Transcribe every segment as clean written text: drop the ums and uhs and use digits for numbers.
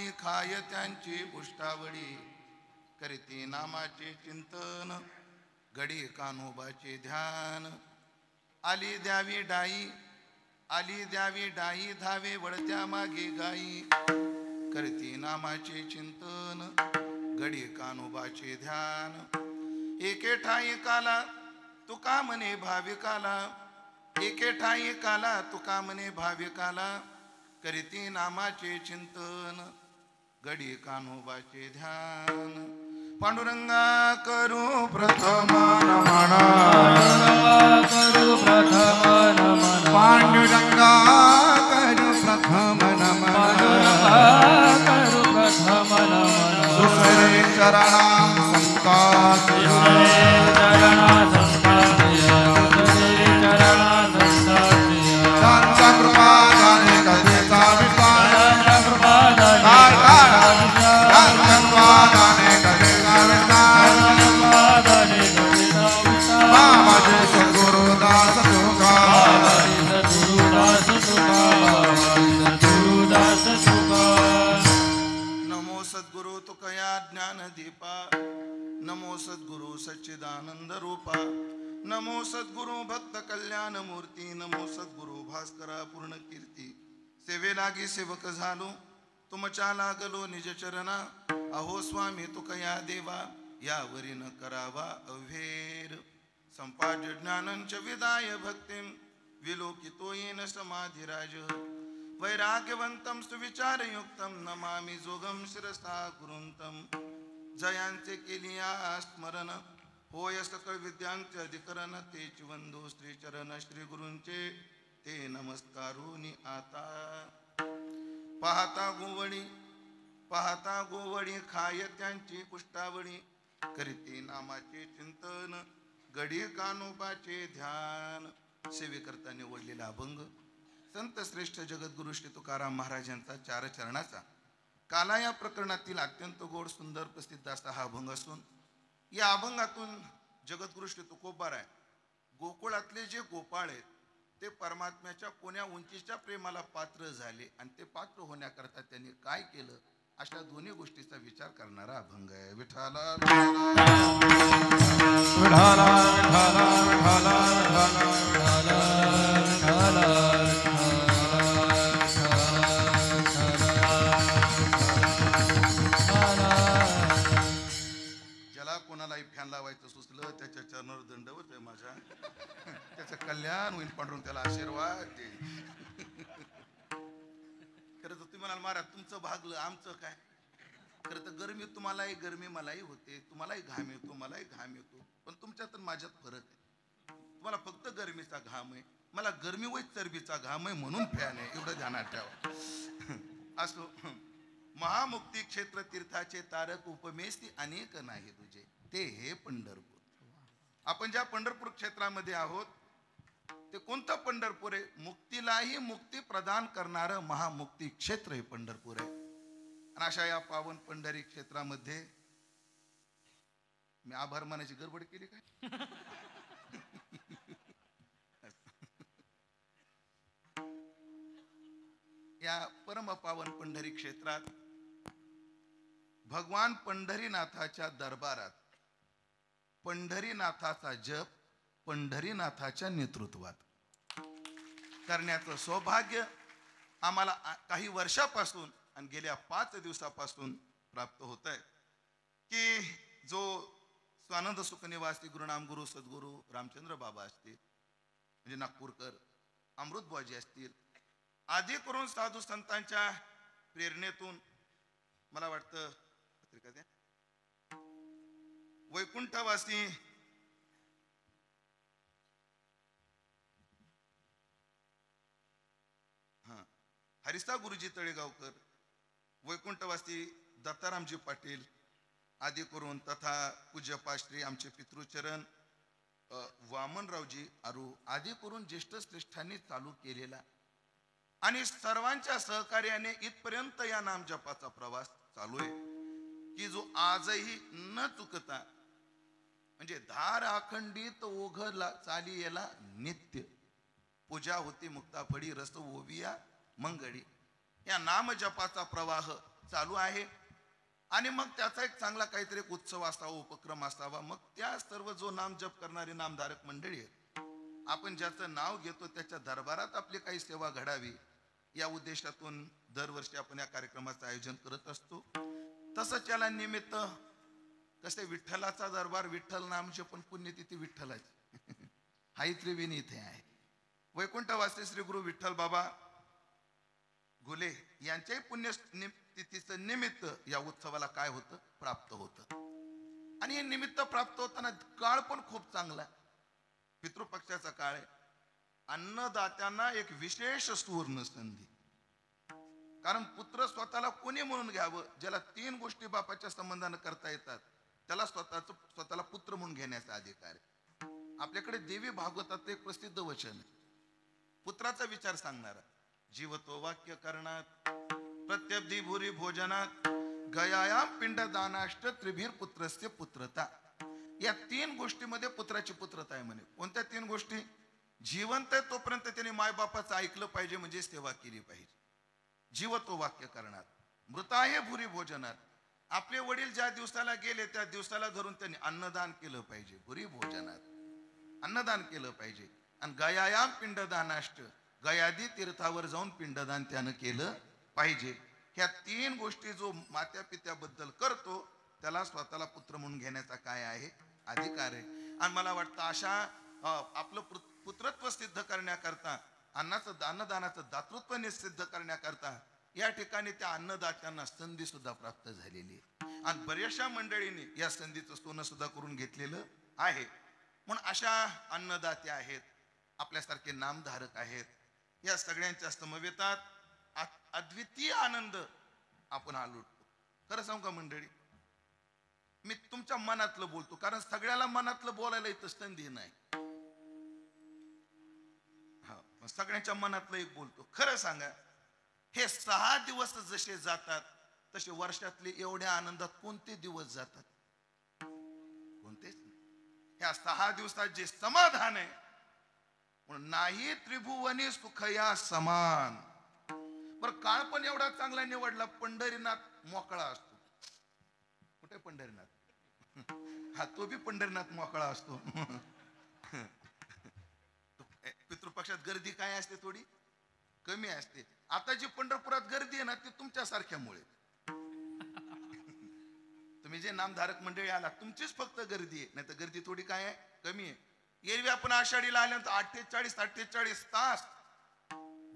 गोवळी खाय त्यांची पुष्टावळी करीती नामाचे चिंतन घडी कान्होबाचे ध्यान आली द्यावी डाई धावे वळत्या मागे गाई करती नामाचे चिंतन घडी कान्होबाचे ध्यान एके ठाई काला तुका म्हणे भाविकाला एके ठाई काला तुका म्हणे भाविकाला करीती नामाचे चिंतन घडी कान्होबाचे ध्यान पांडुरंगा करू प्रथम नमन पांडुरंगा करू प्रथम नमन दुसरे चरणा संता कृपा जाणे कधीचा नमो सद्गुरु सच्चिदानंद रूपा नमो सद्गुरु भक्त कल्याण मूर्ती नमो सद्गुरु भास्करा पूर्ण कीर्ती सेवे लागी सेवक झालो तुमच्या लागलो निज चरणा अहो स्वामी तुकया देवा यावरी न करावा अव्हेर संपाद ज्ञानंच विदाय भक्तिं विलोकितो येन समाधिराज वैराग्यवंतं सुविचारयुक्तं नमामि जोगं शिरसा गुरुंतं जयांचे केलिया स्मरण होय सकळ विद्यांचे अधिकरण तेच वंदो श्री चरण श्री गुरूंचे ते नमस्कारुनी आता पाहता गोवळी खाय त्यांची पुष्टावळी करीते नामाचे चिंतन घडी कान्होबाचे ध्यान सेवेकरता निवडलेला अभंग संत श्रेष्ठ जगद्गुरु श्री तुकाराम महाराज यांचा 4 चरणाचा काला या प्रकरणातील अत्यंत गोड सुंदर प्रसिद्ध असा हा अभंग असून या अभंगातून जगद्गुरु श्री तुकोबाराय गोकुळातले जे गोपाळ आहेत ते परमात्म्याच्या कोण्या उंचीच्या प्रेमाला पात्र झाले आणि ते पात्र होण्याकरता त्यांनी काय केलं अशा दोन्ही गोष्टीचा विचार करणारा अभंग आहे. विठाला कोणालाही फॅन लावायचं सुचलं त्याच्या चरणावर दंडवत आहे माझ्या त्याचं कल्याण होईल पांडुरंग त्याला आशीर्वाद दे. खरं तर तुम्ही म्हणाल महाराज तुमचं भागलं आमचं काय. खरं तर गरमी मलाही होते तुम्हालाही घाम येतो मलाही घाम येतो पण तुमच्यात माझ्यात फरक आहे. तुम्हाला फक्त गरमीचा घाम आहे मला गरमी व चरबीचा घाम आहे म्हणून फॅन आहे एवढं ध्यानात ठेवा. असो महामुक्ती क्षेत्र तीर्थाचे तारक उपमेस्ती अनेक नाही तुझे ते हे पंढरपूर. आपण ज्या पंढरपूर क्षेत्रामध्ये आहोत ते कोणतं पंढरपूर आहे. मुक्तीलाही मुक्ती प्रदान करणारं महामुक्ती क्षेत्र हे पंढरपूर आहे. आणि अशा या पावन पंढरी क्षेत्रामध्ये मी आभार मानायची गडबड केली काय. या परम पावन पंढरी क्षेत्रात भगवान पंढरीनाथाच्या दरबारात पंढरीनाथाचा जप पंढरीनाथाच्या नेतृत्वात करण्याचं सौभाग्य आम्हाला काही वर्षापासून आणि गेल्या 5 दिवसापासून प्राप्त होत आहे. की जो स्वानंद सुख निवासी गुरुनाम गुरु सद्गुरु रामचंद्र बाबा असतील म्हणजे नागपूरकर अमृतबाजी असतील आदी करून साधू संतांच्या प्रेरणेतून मला वाटतं पत्रिका द्या वैकुंठवासी हरिसा गुरुजी तळेगावकर वैकुंठवासी दत्तारामजी पाटील आदी करून तथा पूज्यपाश्री आमचे पितृचरण वामनरावजी आरू आदी करून ज्येष्ठ श्रेष्ठांनी चालू केलेला आणि सर्वांच्या सहकार्याने इथपर्यंत या नाम जपाचा प्रवास चालू आहे की जो आजही न चुकता म्हणजे धार अखंडित ओघला चाली याला नित्य पूजा होती मुक्ताफळी रस ओविया मंगळी या नाम जपाचा प्रवाह चालू आहे. आणि मग त्याचा एक चांगला काहीतरी एक उत्सव असावा, उपक्रम असावा. मग त्या सर्व जो नाम जप करणारी नामधारक मंडळी आहेत, आपण ज्याचं नाव घेतो त्याच्या दरबारात आपली काही सेवा घडावी, या उद्देशातून दरवर्षी आपण या कार्यक्रमाचं आयोजन करत असतो. तसंच याला निमित्त कसे विठ्ठलाचा दरबार, विठ्ठल नामचे पण पुण्यतिथी विठ्ठलाची हाही त्रिवेणी इथे आहे. वैकुंठवासी श्री गुरु विठ्ठल बाबा घुले यांच्याही पुण्यतिथीचं निमित्त या उत्सवाला काय होतं, प्राप्त होतं. आणि हे निमित्त प्राप्त होताना काळ पण खूप चांगला, पितृपक्षाचा काळ आहे. अन्नदात्यांना एक विशेष सुवर्ण संधी. कारण पुत्र स्वतःला कोणी म्हणून घ्यावं, ज्याला 3 गोष्टी बापाच्या संबंधानं करता येतात, त्याला स्वतःला पुत्र म्हणून घेण्याचा अधिकार आहे. आपल्याकडे देवी भागवतात एक प्रसिद्ध वचन आहे, पुत्राचा विचार सांगणारा. जीवतो वाक्य करणात प्रत्यब्धी भूरी भोजनात गयायाम पिंडदानाष्ट त्रिभीर पुत्रस्य पुत्रता. या 3 गोष्टीमध्ये पुत्राची पुत्रता आहे म्हणे. कोणत्या 3 गोष्टी? जिवंत आहे तोपर्यंत त्याने मायबापाचं ऐकलं पाहिजे, म्हणजे सेवा केली पाहिजे. जीवतो वाक्य करणार. मृत आहे भूरी भोजनात. आपले वडील ज्या दिवसाला गेले त्या दिवसाला धरून त्यांनी अन्नदान केलं पाहिजे. भूरी भोजनात अन्नदान केलं पाहिजे. आणि गयायाम पिंडदानाष्ट, गयादी तीर्थावर जाऊन पिंडदान त्यानं केलं पाहिजे. ह्या 3 गोष्टी जो मात्या पित्याबद्दल करतो त्याला स्वतःला पुत्र म्हणून घेण्याचा काय आहे, अधिकार आहे. आणि मला वाटतं अशा आपलं पुत्रत्व सिद्ध करण्याकरता, अन्नदानाचं दातृत्व सिद्ध करण्याकरता या ठिकाणी त्या अन्नदात्यांना संधी सुद्धा प्राप्त झालेली आहे. आणि बऱ्याचशा मंडळींनी या संधीचं सोनं सुद्धा करून घेतलेलं आहे. म्हणून अशा अन्नदाते आहेत, आपल्यासारखे नामधारक आहेत. या सगळ्यांच्या समवेतात अद्वितीय आनंद आपण हा लुटतो. खरं सांगू का मंडळी, मी तुमच्या मनातलं बोलतो, कारण सगळ्याला मनातलं बोलायला इथं संधी नाही. सगळ्यांच्या मनातलं एक बोलतो. खरं सांगा, हे 6 दिवस जसे जातात तसे वर्षातले एवढ्या आनंदात कोणते दिवस जातात? कोणतेच नाही. ह्या 6 दिवसात जे समाधान आहे, म्हणून नाही त्रिभुवनी सुखया समान. बर, काळ पण एवढा चांगला निवडला, पंढरीनाथ मोकळा असतो. कुठे पंढरीनाथ? हा, तो बी पंढरीनाथ मोकळा असतो. पितृपक्षात गर्दी काय असते, थोडी कमी असते. आता जी पंढरपुरात गर्दी आहे ना, ती तुमच्यासारख्यामुळे. तुम्ही जे नामधारक मंडळी आला, तुमचीच फक्त गर्दी आहे, नाही तर गर्दी थोडी काय आहे, कमी आहे. एरवी आपण आषाढीला आल्यानंतर 48 तास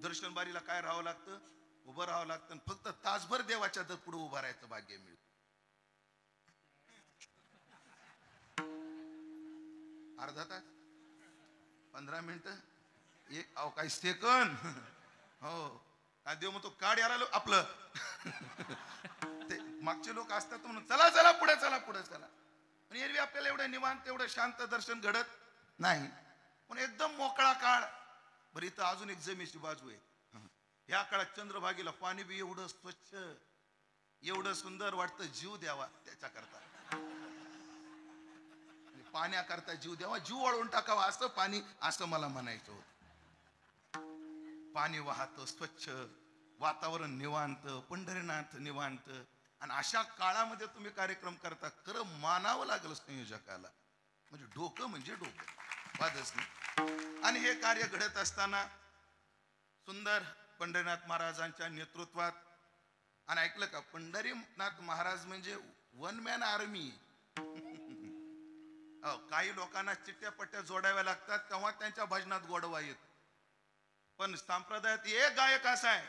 दर्शन बारीला काय राहावं लागतं, उभं राहावं लागतं. फक्त तासभर देवाच्या पुढे उभं राहायचं भाग्य मिळतं. अर्धा तास, 15 मिनिटं, एक काही सेकंद. हो, देव म्हणतो काढ याला आपलं. ते मागचे लोक असतात म्हणून चला चला पुढे, चला पुढे चला. पण एरवी आपल्याला एवढं निवांत, एवढं शांत दर्शन घडत नाही. पण एकदम मोकळा काळ. बरं, इथं अजून एक जमेची बाजू आहे. ह्या काळात चंद्रभागेला पाणी बी एवढं स्वच्छ, एवढं सुंदर वाटतं, जीव द्यावा त्याच्याकरता. पाण्याकरता जीव द्यावा, जीव वाळवून टाकावा, असं पाणी, असं मला म्हणायचं होतं. पाणी वाहतं, स्वच्छ वातावरण, निवांत, पंढरीनाथ निवांत. आणि अशा काळामध्ये तुम्ही कार्यक्रम करता, खरं मानावं लागलं संयोजकाला. म्हणजे डोकं म्हणजे डोकं, वादच नाही. आणि हे कार्य घडत असताना सुंदर पंढरीनाथ महाराजांच्या नेतृत्वात, आणि ऐकलं का, पंढरीनाथ महाराज म्हणजे 1 मॅन आर्मी. काही लोकांना चिट्ट्या पट्ट्या जोडाव्या लागतात, तेव्हा त्यांच्या भजनात गोडवा येत. पण संप्रदायात एक गायक असा आहे,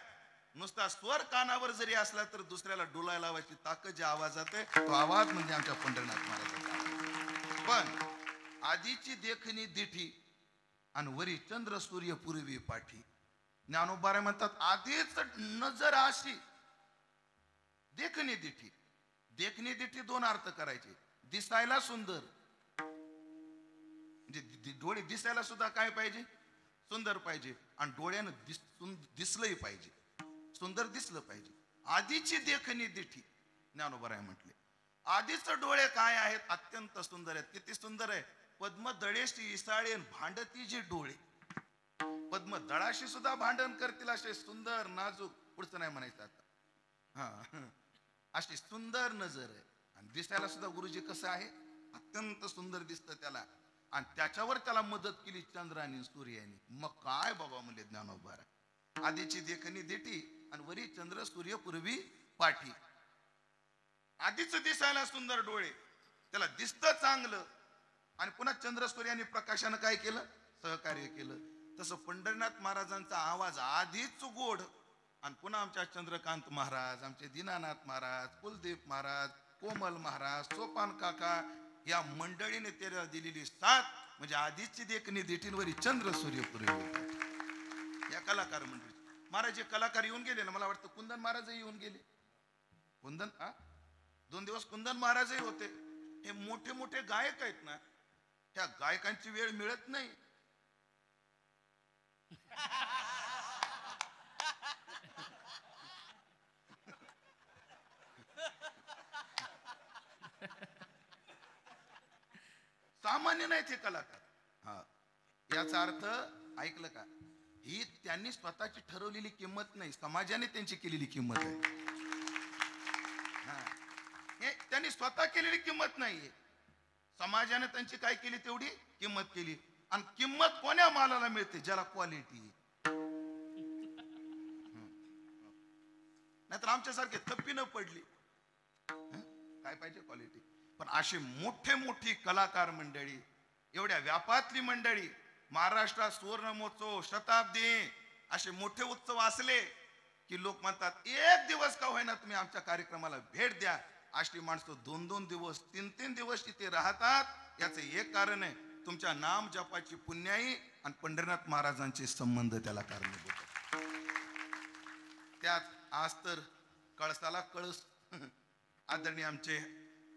नुसता स्वर कानावर जरी असला तर दुसऱ्याला डोलाय लावायची ताकद ज्या आवाजात आहे, तो आवाज म्हणजे आमच्या पंढरीनाथ महाराजांचा. पण आधीची देखणी दिठी आणि वरी चंद्र सूर्य पूर्वी पाठी. ज्ञानोबा म्हणतात, आधीच नजर अशी देखणी दिठी. देखणी दिठी 2 अर्थ करायचे. दिसायला सुंदर, म्हणजे डोळे दिसायला सुद्धा काय पाहिजे, सुंदर पाहिजे. आणि डोळ्यानं दिसलंही पाहिजे, सुंदर दिसलं पाहिजे. आधीची देखणी दिठी, ज्ञानोबा म्हटले. आधीच डोळे काय आहेत, अत्यंत सुंदर आहेत. किती सुंदर आहे, पद्मदळेशी इसाळे भांडती जी डोळे. पद्मदळाशी सुद्धा भांडण करतील असे सुंदर, नाजूक. पुढचं नाही म्हणायचं आता. हा, अशी सुंदर नजर आहे आणि दिसायला सुद्धा गुरुजी कसं आहे, अत्यंत सुंदर दिसतं त्याला. आणि त्याच्यावर त्याला मदत केली चंद्राने सूर्याने. मग काय बाबा म्हणले ज्ञानोबा, आधीची देखणी देठी आणि वरी चंद्र सूर्य पूर्वी पाठी. आधीच दिसायला सुंदर डोळे, त्याला दिसतं चांगलं, आणि पुन्हा चंद्र सूर्याने प्रकाशानं काय केलं, सहकार्य केलं. तसं पंढरीनाथ महाराजांचा आवाज आधीच गोड, आणि पुन्हा आमच्या चंद्रकांत महाराज, आमचे दीनानाथ महाराज, कुलदीप महाराज, कोमल महाराज, सोपान काका, या मंडळीने त्याला दिलेली साथ म्हणजे आधीची देखणी देठींवरी चंद्र सूर्य पूर्वी. या कलाकार मंडळी महाराज जे कलाकार येऊन गेले ना, मला वाटतं कुंदन महाराजही येऊन गेले. कुंदन 2 दिवस कुंदन महाराजही होते. हे मोठे मोठे गायक आहेत ना, त्या गायकांची वेळ मिळत नाही. सामान्य नाही ते कलाकार. हा, याचा अर्थ ऐकलं का, ही त्यांनी स्वतःची ठरवलेली किंमत नाही, समाजाने त्यांची केलेली किंमत आहे. हे त्यांनी स्वतः केलेली किंमत नाहीये, समाजाने त्यांची काय केली तेवढी किंमत केली. आणि किंमत कोण्या मालाला मिळते, ज्याला क्वालिटी. नाहीतर आमच्यासारखे थप्पी न पडली. काय पाहिजे, क्वालिटी. पण अशी मोठे मोठी कलाकार मंडळी, एवढ्या व्यापातली मंडळी, महाराष्ट्रात सुवर्ण महोत्सव, शताब्दी असे मोठे उत्सव असले की लोक म्हणतात एक दिवस का होईना तुम्ही आमच्या कार्यक्रमाला भेट द्या. अशी माणसं 2-2 दिवस 3-3 दिवस इथे राहतात. याचे एक कारण आहे, तुमच्या नाम जपाची पुण्याई आणि पंढरीनाथ महाराजांचे संबंध त्याला कारणीभूत आहेत. त्यात आज तर कळसाला कळस आदरणीय आमचे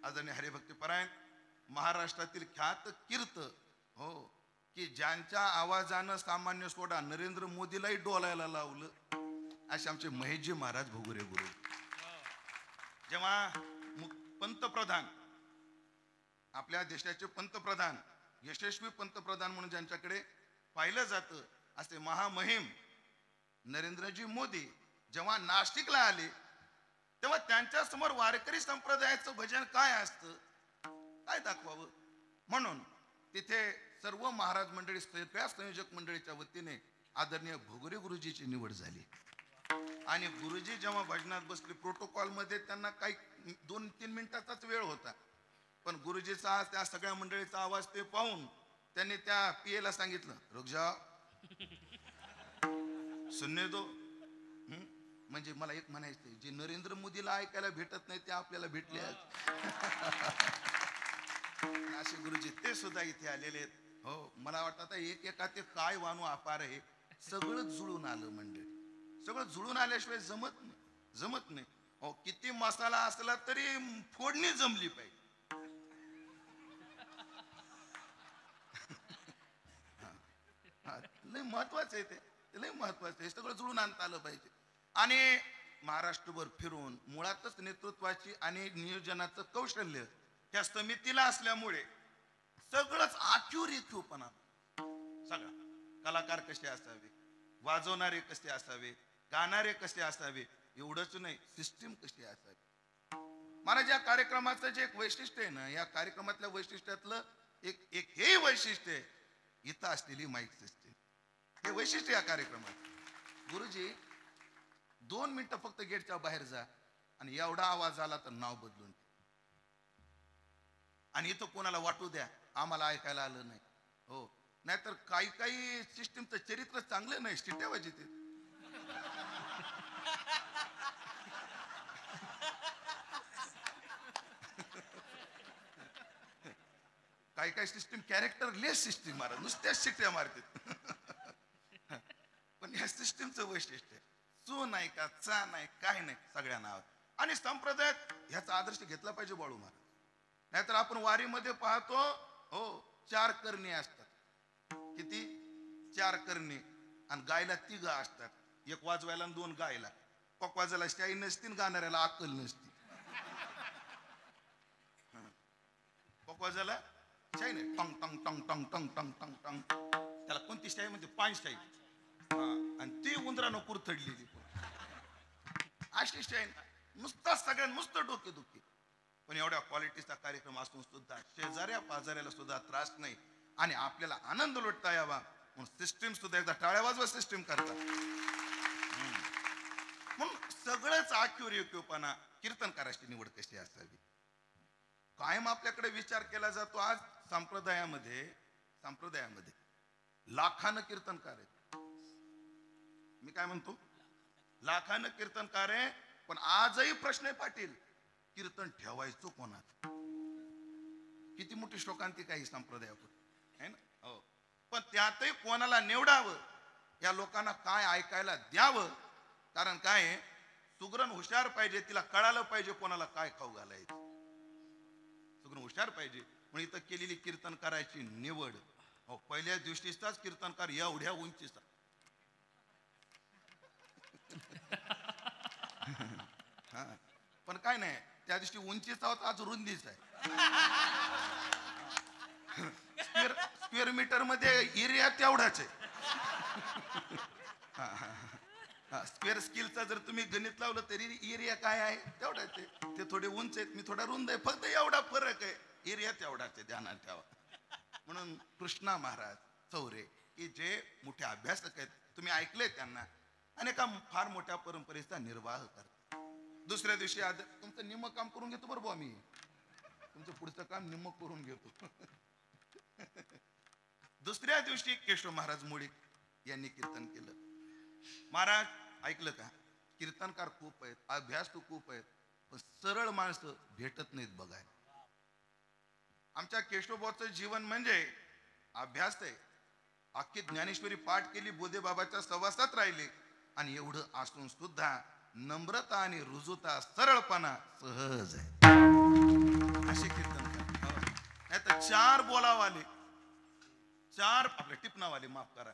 आदरणीय हरिभक्तीपरायण महाराष्ट्रातील ख्यात कीर्त, हो, की ज्यांच्या आवाजानं सामान्य सोडा नरेंद्र मोदीलाही डोलायला लावलं, असे आमचे महेशजी महाराज भोगरे गुरु. जेव्हा पंतप्रधान, आपल्या देशाचे पंतप्रधान, यशस्वी पंतप्रधान म्हणून ज्यांच्याकडे पाहिलं जातं असे महामहिम नरेंद्रजी मोदी जेव्हा नाशिकला आले, तेव्हा त्यांच्या समोर वारकरी संप्रदायाचं भजन काय असतं, काय दाखवावं, म्हणून तिथे सर्व महाराज मंडळी, सगळ्या संयोजक मंडळीच्या वतीने आदरणीय भोगरे गुरुजीची निवड झाली. आणि गुरुजी जेव्हा भजनात बसले, प्रोटोकॉल मध्ये त्यांना काही 2-3 मिनिटाचाच वेळ होता, पण गुरुजीचा त्या सगळ्या मंडळीचा आवाज ते पाहून त्यांनी त्या पीएला सांगितलं, रुक जा, सुनने दो. म्हणजे मला एक म्हणायचं, जे नरेंद्र मोदीला ऐकायला भेटत नाही ते आपल्याला भेटले आज. असे गुरुजी ते सुद्धा इथे आलेले आहेत. हो, मला वाटतं आता एका ते काय वानू अपार आहे, सगळं जुळून आलं मंडळी. सगळं जुळून आल्याशिवाय जमत नाही. हो, किती मसाला असला तरी फोडणी जमली पाहिजे. लय महत्वाचं आहे ते, लय महत्वाचं आहे. सगळं जुळून आणता आलं पाहिजे. आणि महाराष्ट्रभर फिरून मुळातच नेतृत्वाची आणि नियोजनाचं कौशल्य त्या समितीला असल्यामुळे सगळंच आखीव-रेखीवपणा, सगळं कलाकार कसे असावे, वाजवणारे कसे असावे, गाणारे कसे असावे, एवढंच नाही, सिस्टीम कशी असावी. महाराज, या कार्यक्रमाचं जे एक वैशिष्ट्य आहे ना, या कार्यक्रमातल्या वैशिष्ट्यातलं एक हे वैशिष्ट्य आहे, इथं असलेली माईक सिस्टीम. हे वैशिष्ट्य या कार्यक्रमात. गुरुजी 2 मिनिटं फक्त गेटच्या बाहेर जा आणि एवढा आवाज आला तर नाव बदलून, आणि इथं कोणाला वाटू द्या आम्हाला ऐकायला आलं नाही. हो, नाहीतर काही सिस्टीमचं चरित्र चांगलं नाही, शिट्या वाजते. काही सिस्टीम कॅरेक्टर लेस सिस्टीम मारा, नुसत्याच शिट्या मारतात. पण या सिस्टीमचं वैशिष्ट्य चू नाही का, चा नाही, काय नाही, सगळ्या नावात. आणि संप्रदायात ह्याचा आदर्श घेतला पाहिजे बाळू महाराज. नाहीतर आपण वारीमध्ये पाहतो, हो, 4 करणी असतात. किती? 4 करणी. आणि गायला 3 असतात, 1 वाजवायला आणि 2 गायला. पक वाजायला शाई नसती, गाणाऱ्याला अक्कल नसती. पक वाजायला शाई नाही, टंग टंग टंग टंग टंग टंग टंग टंग. त्याला कोणती शाई म्हणजे? 5 शाई. आणि ती उंदरानं कुरथडलेली अशी शाई. नुसता सगळ्यांना नुसतं डोकेदुखी. पण एवढ्या क्वालिटीचा कार्यक्रम असून सुद्धा शेजाऱ्या पाजाऱ्याला सुद्धा त्रास नाही आणि आपल्याला आनंद लुटता यावा म्हणून सिस्टीम सुद्धा एकदा टाळ्या वाजवा सिस्टीम करता. म्हणून सगळंच आखीव रेखीवपणा कीर्तनकाराची निवड कशी असावी कायम आपल्याकडे विचार केला जातो. आज संप्रदायामध्ये लाखानं कीर्तनकार आहेत. मी काय म्हणतो लाखानं कीर्तनकार आहे. पण आजही प्रश्न आहे पाटील कीर्तन ठेवायचो कोणात. किती मोठी शोकांतिका ही संप्रदायापुढे आहे ना. हो पण त्यातही कोणाला निवडावं या लोकांना काय ऐकायला द्यावं. कारण काय सुगरण हुशार पाहिजे. तिला कळालं पाहिजे कोणाला काय खाऊ घालायचं. सुगरण हुशार पाहिजे म्हणून इथं केलेली कीर्तनकाराची निवड. हो पहिल्या दिवशीचाच कीर्तनकार एवढ्या उंचीचा. पण काय नाही त्या दिवशी उंचीचा होता आज रुंदीचा आहे. स्क्वेअर मीटर मध्ये एरिया तेवढाच आहे. स्क्वेअर स्किलचा जर तुम्ही गणित लावलं तरी एरिया काय आहे तेवढाच आहे. ते थोडे उंच आहेत मी थोडा रुंद आहे. फक्त एवढा फरक आहे. एरिया तेवढाच आहे ध्यानात ठेवा. म्हणून कृष्णा महाराज चौरे की जे मोठे अभ्यासक आहेत तुम्ही ऐकले त्यांना आणि एका फार मोठ्या परंपरेचा निर्वाह करतात. दुसऱ्या दिवशी तुमचं निम्म काम करून घेतो बरोबर आम्ही. तुमचं पुढचं काम निम्म करून घेतो. दुसऱ्या दिवशी केशव महाराज मुळीक यांनी कीर्तन केलं. महाराज ऐकलं का कीर्तनकार खूप आहेत अभ्यास तो खूप आहेत पण सरळ माणसं भेटत नाहीत बघायला. आमच्या केशवभाऊचं जीवन म्हणजे अभ्यास आहे. अख्खी ज्ञानेश्वरी पाठ केली बोधेबाबाच्या सहवासात राहिले आणि एवढं असून सुद्धा नम्रता आणि रुजुता सरळपणा सहज आहे असे कीर्तनकार. नाही तर चार बोलावाले चार आपले टिपणावाले माफ करा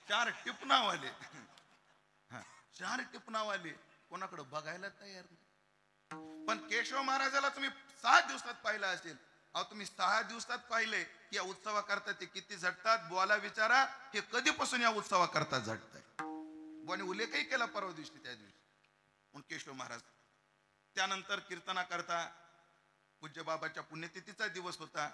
चार टिपणावाले चार टिपणावाले कोणाकडे बघायला तयार नाही. पण केशव महाराजाला तुम्ही 6 दिवसात पाहिलं असेल. अहो तुम्ही 6 दिवसात पाहिले की या उत्सवा करता ते किती झटतात. बोला विचारा हे कधीपासून या उत्सवा करता झटताय. बोने उल्लेखही केला परवा दिवशी त्या दिवशी म्हणून केशव महाराज. त्यानंतर कीर्तना करता पूज्य बाबाच्या पुण्यतिथीचा दिवस होता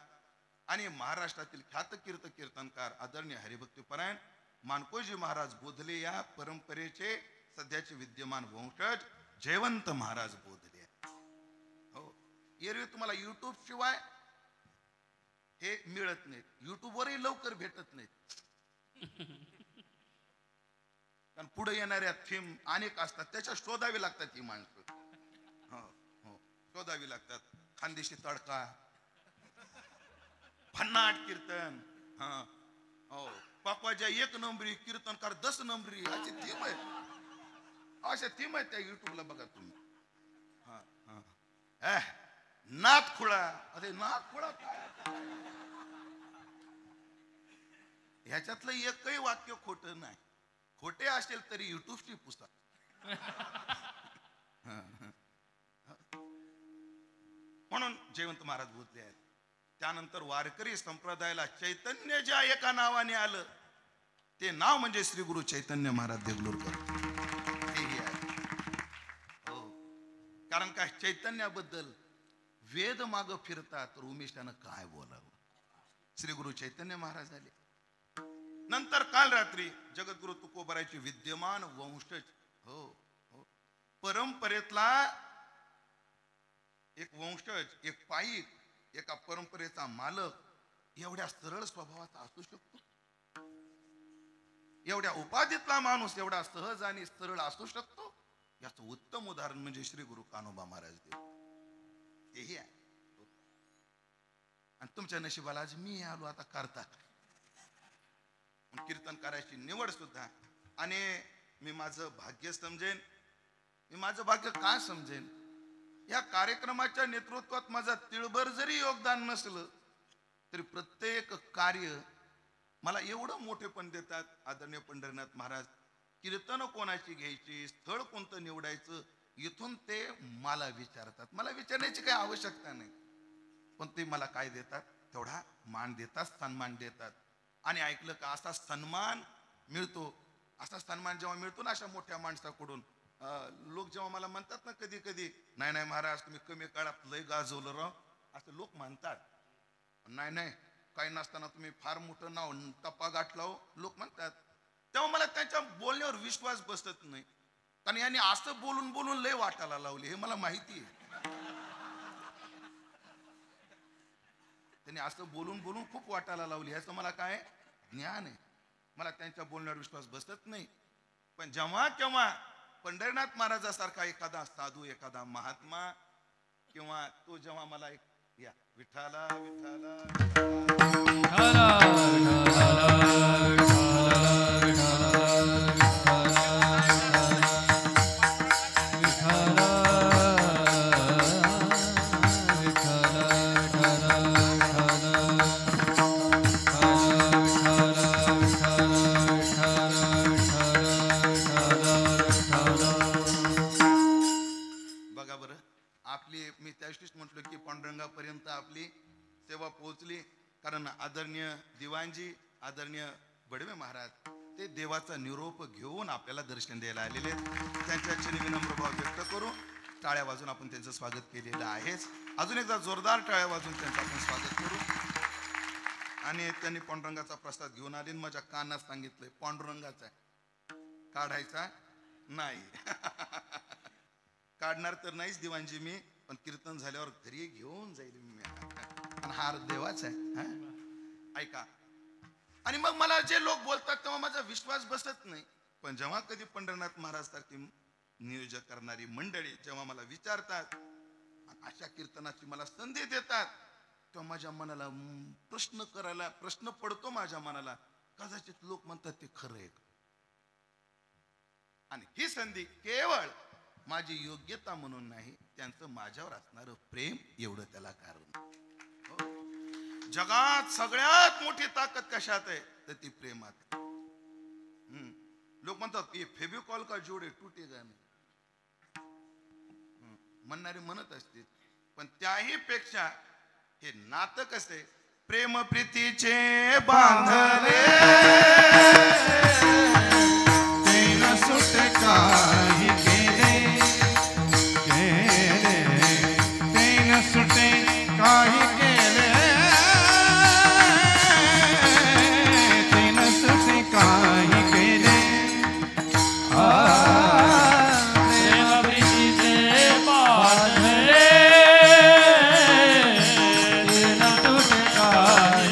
आणि महाराष्ट्रातील ख्यात कीर्तनकार आदरणीय हरिभक्तीपरायण मानकोजी महाराज बोधले या परंपरेचे सध्याचे विद्यमान वंशज जयवंत महाराज बोधले. हो एरवी तुम्हाला युट्यूब शिवाय हे मिळत नाहीत. युट्यूबवरही लवकर भेटत नाहीत. कारण पुढे येणाऱ्या थीम अनेक असतात त्याच्या शोधावी लागतात ही माणसं. हो हो शोधावी लागतात. खानदेशी तडका भन्नाट कीर्तन हो पाकवाच्या 1 नंबरी कीर्तनकार 10 नंबरी अशी थीम आहे. अशा थीम आहेत त्या युट्यूबला बघा तुम्ही. नाथ खुळा अरे नाथ खुळा काय ह्याच्यातलं एकही वाक्य खोटं नाही. खोटे असेल तरी युट्यूबची पुस्तक. म्हणून जयवंत महाराज बोलले आहेत. त्यानंतर वारकरी संप्रदायाला चैतन्य ज्या एका नावाने आलं ते नाव म्हणजे श्री गुरु चैतन्य महाराज देगलूरकर. हो कारण काय चैतन्याबद्दल वेद माग फिरता तर उमेशानं काय बोलावं. श्री गुरु चैतन्य महाराज आले. नंतर काल रात्री जगद्गुरु तुकोबारायचे विद्यमान वंशज हो हो परंपरेतला एक वंशज एक पाईक एका परंपरेचा मालक एवढ्या सरळ स्वभावाचा असू शकतो. एवढ्या उपाधीतला माणूस एवढा सहज आणि सरळ असू शकतो. याचं उत्तम उदाहरण म्हणजे श्री गुरु कान्होबा महाराज देव. हेही आहे आणि तुमच्या नशिबाला आज मी आलो आता करता कीर्तन करायची निवड सुद्धा. आणि मी माझं भाग्य समजेन. मी माझं भाग्य काय समजेन या कार्यक्रमाच्या नेतृत्वात माझा तिळभर जरी योगदान नसलं तरी प्रत्येक कार्य मला एवढं मोठेपण देतात आदरणीय पंढरीनाथ महाराज. कीर्तन कोणाची घ्यायची स्थळ कोणतं निवडायचं इथून ते मला विचारतात. मला विचारण्याची काही आवश्यकता नाही पण ते मला काय देतात तेवढा मान देतात सन्मान देतात. आणि ऐकलं का असा सन्मान मिळतो. असा सन्मान जेव्हा मिळतो ना अशा मोठ्या माणसाकडून लोक जेव्हा मला म्हणतात ना कधी कधी, नाही नाही महाराज तुम्ही कमी काळात लय गाजवलं राव, असं लोक म्हणतात. नाही नाही काही नसताना तुम्ही फार मोठं नाव टप्पा गाठला हो, लोक म्हणतात. तेव्हा मला त्यांच्या बोलण्यावर विश्वास बसत नाही, कारण यांनी असं बोलून बोलून लय वाटायला लावले हे मला माहिती आहे. त्यांनी असं बोलून बोलून खूप वाटायला लावली ह्याचं मला काय ज्ञान आहे. मला त्यांच्या बोलण्यावर विश्वास बसत नाही. पण जेव्हा केव्हा पंढरीनाथ महाराजासारखा एखादा साधू, एखादा महात्मा, किंवा तो जेव्हा मला एक या विठाला विठाला मी त्याशीच म्हटलं की पांडुरंगापर्यंत आपली सेवा पोहोचली. कारण आदरणीय दिवाणजी, आदरणीय बडवे महाराज ते देवाचा निरोप घेऊन आपल्याला दर्शन द्यायला आलेले आहेत. त्यांच्या चरणी विनम्र भाव व्यक्त करू. टाळ्या वाजून आपण त्यांचं स्वागत केलेलं आहेच. अजून एकदा जोरदार टाळ्या वाजून त्यांचं आपण स्वागत करू. आणि त्यांनी पांडुरंगाचा प्रसाद घेऊन आले. माझ्या कानात सांगितलंय पांडुरंगाचा काढायचा नाही. काढणार तर नाहीच दिवाणजी मी, पण कीर्तन झाल्यावर घरी घेऊन जाईल मी. आणि हार देवाचा आहे. ऐका, आणि मग मला जे लोक बोलतात तेव्हा माझा विश्वास बसत नाही. पण जेव्हा कधी पंढरनाथ महाराज सारखी नियोजक करणारी मंडळी जेव्हा मला विचारतात, अशा कीर्तनाची मला संधी देतात, तेव्हा माझ्या मनाला प्रश्न पडतो माझ्या मनाला, कदाचित लोक म्हणतात ते खरं आहे. आणि ही संधी केवळ माझी योग्यता म्हणून नाही, त्यांचं माझ्यावर असणारं प्रेम एवढं त्याला कारण. जगात सगळ्यात मोठी ताकद कशात आहे तर ती प्रेमात. लोक म्हणतात फेविकॉल का जोडे तुटेगा नाही, म्हणणारे म्हणत असतील, पण त्याही पेक्षा हे नातं कसे प्रेम प्रीतीचे बांधले सुटे काही केले तेन सुटे काही केले तेन सुटे काही केले प्रेम प्रीतीचे बांधले तेन सुटे काही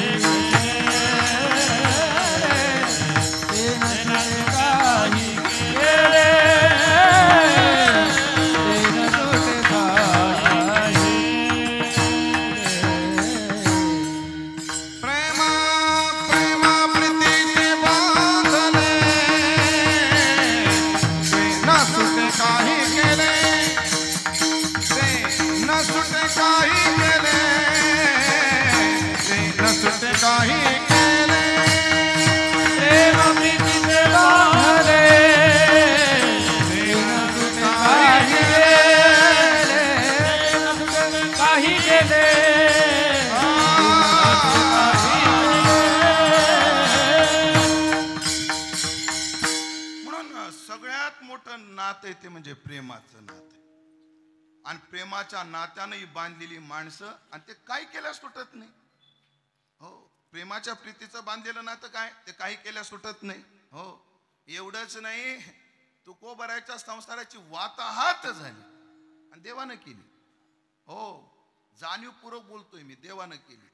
ते म्हणजे प्रेमाचं नातं. आणि प्रेमाच्या नात्याने बांधलेली माणसं, आणि ते काही केल्यास सुटत नाही. हो, प्रेमाच्या प्रीतीचं बांधलेलं नातं काय ते काही केल्यास सुटत नाही. हो, एवढंच नाही, तुकोबाराच्या संसाराची वाताहात झाली आणि देवानं केली. हो, जाणीवपूर्वक बोलतोय मी, देवानं केली.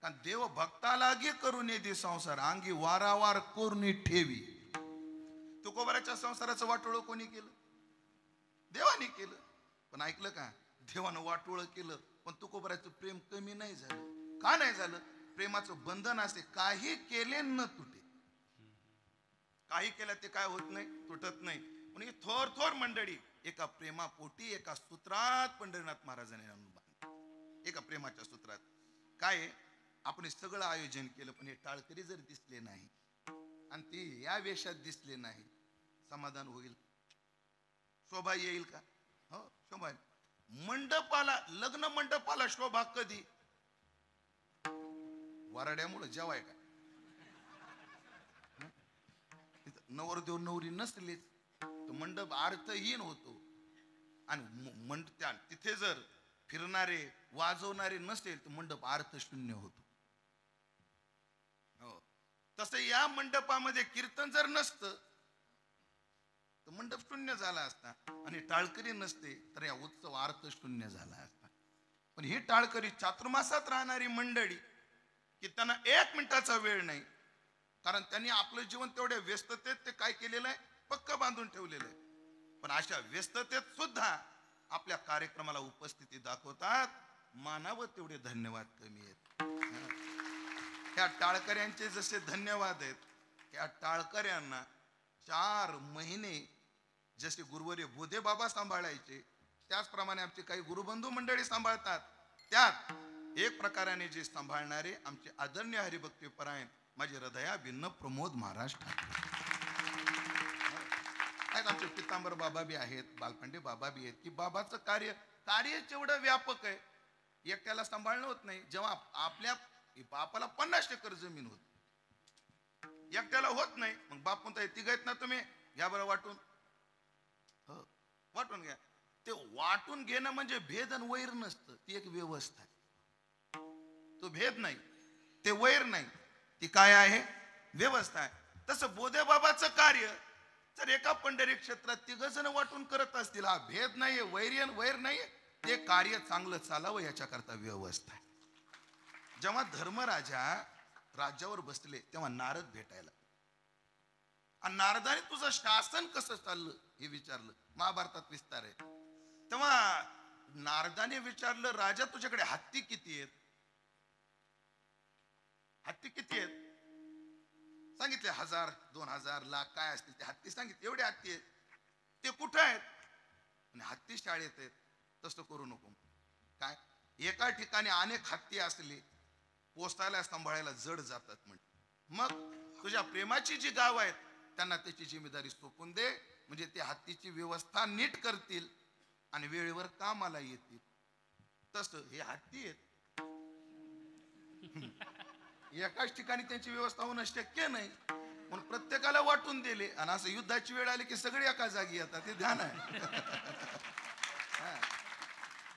कारण देव भक्ताला गे करून दे संसार, अंगी वारावार कोरणी ठेवी. तुकोबाराच्या संसाराचं वाटोळं कोणी केलं? देवाने केलं. पण ऐकलं का, देवानं वाटोळं केलं पण तुकोबाराचं प्रेम कमी नाही झालं. का नाही झालं? प्रेमाचं बंधन असे काही केले न तुटे. काही केलं ते काय होत नाही, तुटत नाही. पण थोर थोर मंडळी एका प्रेमापोटी एका सूत्रात पंढरीनाथ महाराजांनी आणून बांधलं. एका प्रेमाच्या सूत्रात काय आपण सगळं आयोजन केलं, पण हे टाळकरी जर दिसले नाही आणि ती या वेशात दिसले नाही, समाधान होईल? शोभा येईल का? हो, शोभा. मंडपाला, लग्न मंडपाला शोभा कधी? वराड्यामुळे जेवाय का? नवरदेव नवरी नसलेच, तो मंडप अर्थहीन होतो. आणि तिथे जर फिरणारे वाजवणारे नसेल तर मंडप अर्थशून्य होतो. हो, तसं या मंडपामध्ये कीर्तन जर नसतं तर मंडप शून्य झाला असता, आणि टाळकरी नसते तर या उत्सव अर्थशून्य झाला असता. पण ही टाळकरी चातुर्मासात राहणारी मंडळी की त्यांना 1 मिनिटाचा वेळ नाही, कारण त्यांनी आपलं जीवन तेवढ्या व्यस्ततेत ते काय केलेलं आहे, पक्क बांधून ठेवलेलं आहे. पण अशा व्यस्ततेत सुद्धा आपल्या कार्यक्रमाला उपस्थिती दाखवतात. मानावं तेवढे धन्यवाद कमी आहेत. ह्या टाळकऱ्यांचे जसे धन्यवाद आहेत, त्या टाळकऱ्यांना 4 महिने जसे गुरुवर्य बोधे बाबा सांभाळायचे त्याचप्रमाणे आमचे काही गुरुबंधू मंडळी सांभाळतात. त्यात एक प्रकाराने जे सांभाळणारे आमचे आदरणीय हरिभक्ती परायण माझे हृदयाभिन्न प्रमोद महाराज ठाकरे आहेत. आमचे पितांबर बाबा बी आहेत, बालपांडे बाबा बी आहेत. की बाबाचं कार्य एवढं व्यापक आहे, एकट्याला सांभाळणं होत नाही. जेव्हा आपल्या बापाला 50 एकर जमीन होती, एकट्याला होत नाही, मग बाप म्हणता तिघ आहेत ना तुम्ही, घ्या बरं वाटून. हो, वाटून घ्या. ते वाटून घेणं म्हणजे भेद आणि वैर नसतं, ती एक व्यवस्था आहे. तो भेद नाही, ते वैर नाही, ती काय आहे, व्यवस्था आहे. तसं बोधे बाबाचं कार्य जर एका पंढरी क्षेत्रात 3 जण वाटून करत असतील, हा भेद नाहीये, वैर नाहीये, ते कार्य चांगलं चालावं याच्याकरता व्यवस्था आहे. जेव्हा धर्मराजा राज्यावर बसले तेव्हा नारद भेटायला, आणि नारदाने तुझं शासन कसं चाललं हे विचारलं. महाभारतात विस्तार आहे. तेव्हा नारदाने विचारलं, राजा तुझ्याकडे हत्ती किती आहेत? हत्ती किती आहेत? सांगितले 1000, 2000, लाख काय असतील ते हत्ती सांगितले. एवढे हत्ती आहेत. ते कुठे आहेत? आणि हत्ती शाळेत आहेत. तसं करू नको. काय, एका ठिकाणी अनेक हत्ती असले पोस्टायला सांभाळायला जड जातात. मग तुझ्या प्रेमाची जी गाव आहेत त्यांना त्याची जिम्मेदारी सोपून दे, म्हणजे ते हत्तीची व्यवस्था नीट करतील आणि वेळेवर कामाला येतील. तसं हे हत्ती आहेत, एकाच ठिकाणी त्यांची व्यवस्था होणं शक्य नाही, म्हणून प्रत्येकाला वाटून दिले. आणि असं युद्धाची वेळ आली की सगळे एका जागी येतात, ते ध्यान आहे.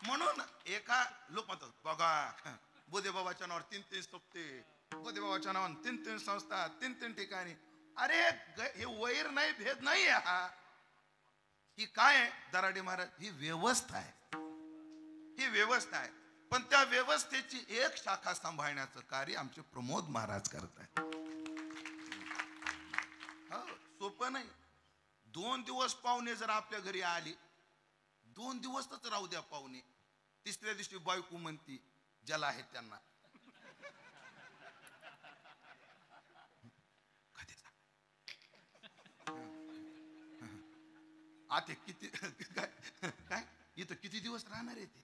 म्हणून एका लोक म्हणतात बघा बोधे बाबाच्या नावावर 3-3 सोपते, बोधे बाबाच्या नावावर 3-3 संस्था, 3-3 ठिकाणी. अरे हे वैर नाही, भेद नाही आहे. हा ही काय आहे दराडे महाराज, ही व्यवस्था आहे. ही व्यवस्था आहे. पण त्या व्यवस्थेची एक शाखा सांभाळण्याचं कार्य आमचे प्रमोद महाराज करतात. हो, सोपं नाही. 2 दिवस पाहुणे जर आपल्या घरी आले, 2 दिवसच राहू द्या पाहुणे, 3ऱ्या दिवशी बायको म्हणती ज्याला आहे त्यांना आते किती काय इथं किती दिवस राहणार आहे? ते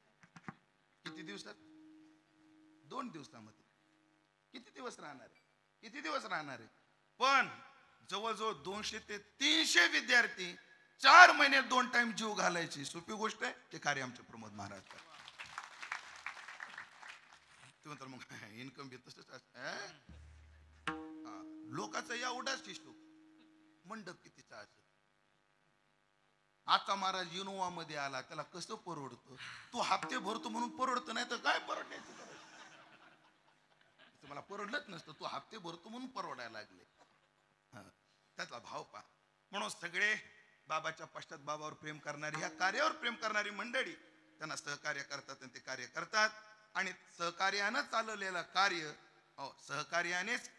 किती दिवसात? 2 दिवसामध्ये किती दिवस राहणार आहे? किती दिवस राहणार आहे? पण जवळजवळ 200 ते 300 विद्यार्थी 4 महिने 2 टाइम जीव घालायची सोपी गोष्ट आहे? ते कार्य आमचे प्रमोद महाराज करतात. तर मग इन्कम बी तसंच असतं. लोकांचा एवढाच हिशोब, मंडप कितीचा असेल. आता महाराज इनोवा मध्ये आला, त्याला कसं परवडतं? तू हप्ते भरतो म्हणून परवडतं, नाही तर काय परवडायचं? मला परवडलंच नसतं, तू हप्ते भरतो म्हणून परवडायला लागले. त्याचा भाव पहा. म्हणून सगळे बाबाच्या पश्चात बाबावर प्रेम करणारी, ह्या कार्यावर प्रेम करणारी मंडळी त्यांना सहकार्य करतात आणि ते कार्य करतात. आणि सहकार्यानं चालवलेलं कार्य सहकार्यानेच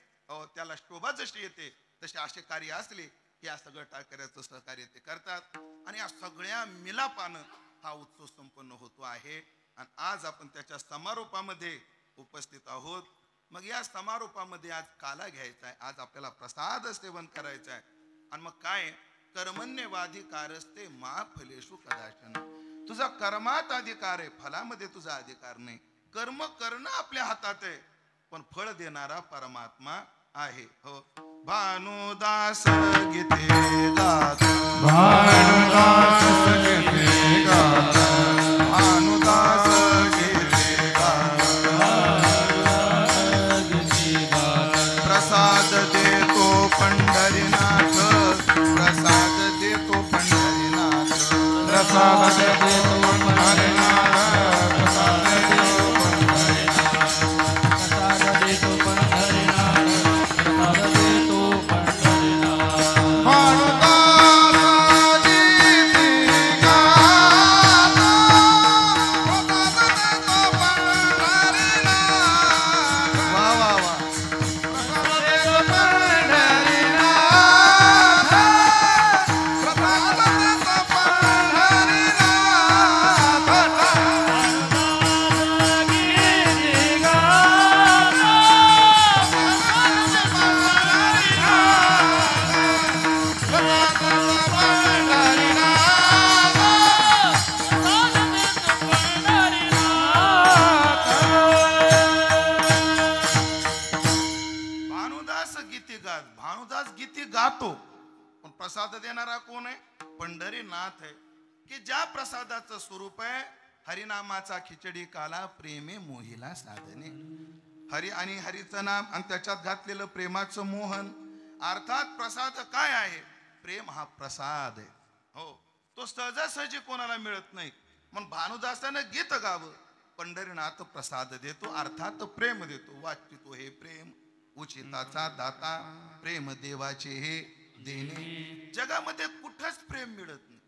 त्याला शोभा जशी येते तसे असे कार्य असले की या सगळं टाळकऱ्याचं सहकार्य ते करतात. आणि या सगळ्या मिलापानं हा उत्सव संपन्न होतो आहे. आणि आज आपण त्याच्या समारोपामध्ये उपस्थित आहोत. मग या समारोपामध्ये आज काला घ्यायचा आहे, आज आपल्याला प्रसाद सेवन करायचा आहे. आणि मग काय, कर्मण्यवाधिकारस्ते मा फलेषु कदाचन. तुझा कर्मात अधिकार आहे, फलामध्ये तुझा अधिकार नाही. कर्म करणं आपल्या हातात आहे, पण फळ देणारा परमात्मा आहे. हो, भानुदास गीते गात, भानुदास गीते गात, भानुदास गीते गात, प्रसाद देतो पंढरीनाथ, प्रसाद देतो पंढरीनाथ. भानुदास गीती गातो, पण प्रसाद देणारा कोण आहे? पंढरीनाथ आहे. की ज्या प्रसादाचं स्वरूप आहे हरिनामाचा खिचडी काला प्रेमे मोहिला साधने. हरी आणि हरीचं नाम आणि त्याच्यात घातलेलं प्रेमाचं मोहन. अर्थात प्रसाद काय आहे? प्रेम हा प्रसाद आहे. हो, तो सहजासहजी कोणाला मिळत नाही. मग भानुदासानं गीत गावं, पंढरीनाथ प्रसाद देतो, अर्थात प्रेम देतो. वाचितो हे प्रेम उचिताचा दाता, प्रेम देवाचे हे देणे. जगामध्ये कुठंच प्रेम मिळत नाही.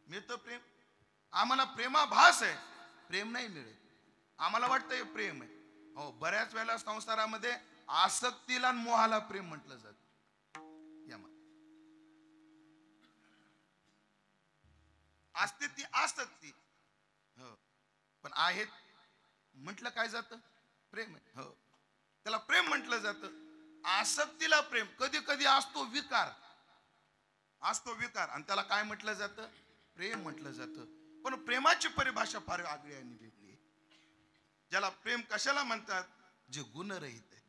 मिळतं प्रेम? आम्हाला प्रेमाभास आहे, प्रेम नाही मिळत. आम्हाला वाटतं हे प्रेम आहे. हो, बऱ्याच वेळेला संसारामध्ये आसक्तीला आणि मोहाला प्रेम म्हटलं जातं. असते ती आसक्ती, हो, पण आहेत म्हटलं काय जातं? प्रेम आहे. हो, त्याला प्रेम म्हटलं जातं. आसक्तीला प्रेम कधी कधी असतो विकार, असतो विकार, आणि त्याला काय म्हटलं जातं? प्रेम म्हटलं जातं. पण प्रेमाची परिभाषा फार आगळी आणि वेगळी आहे. ज्याला प्रेम कशाला म्हणतात? जे गुणरहित आहे,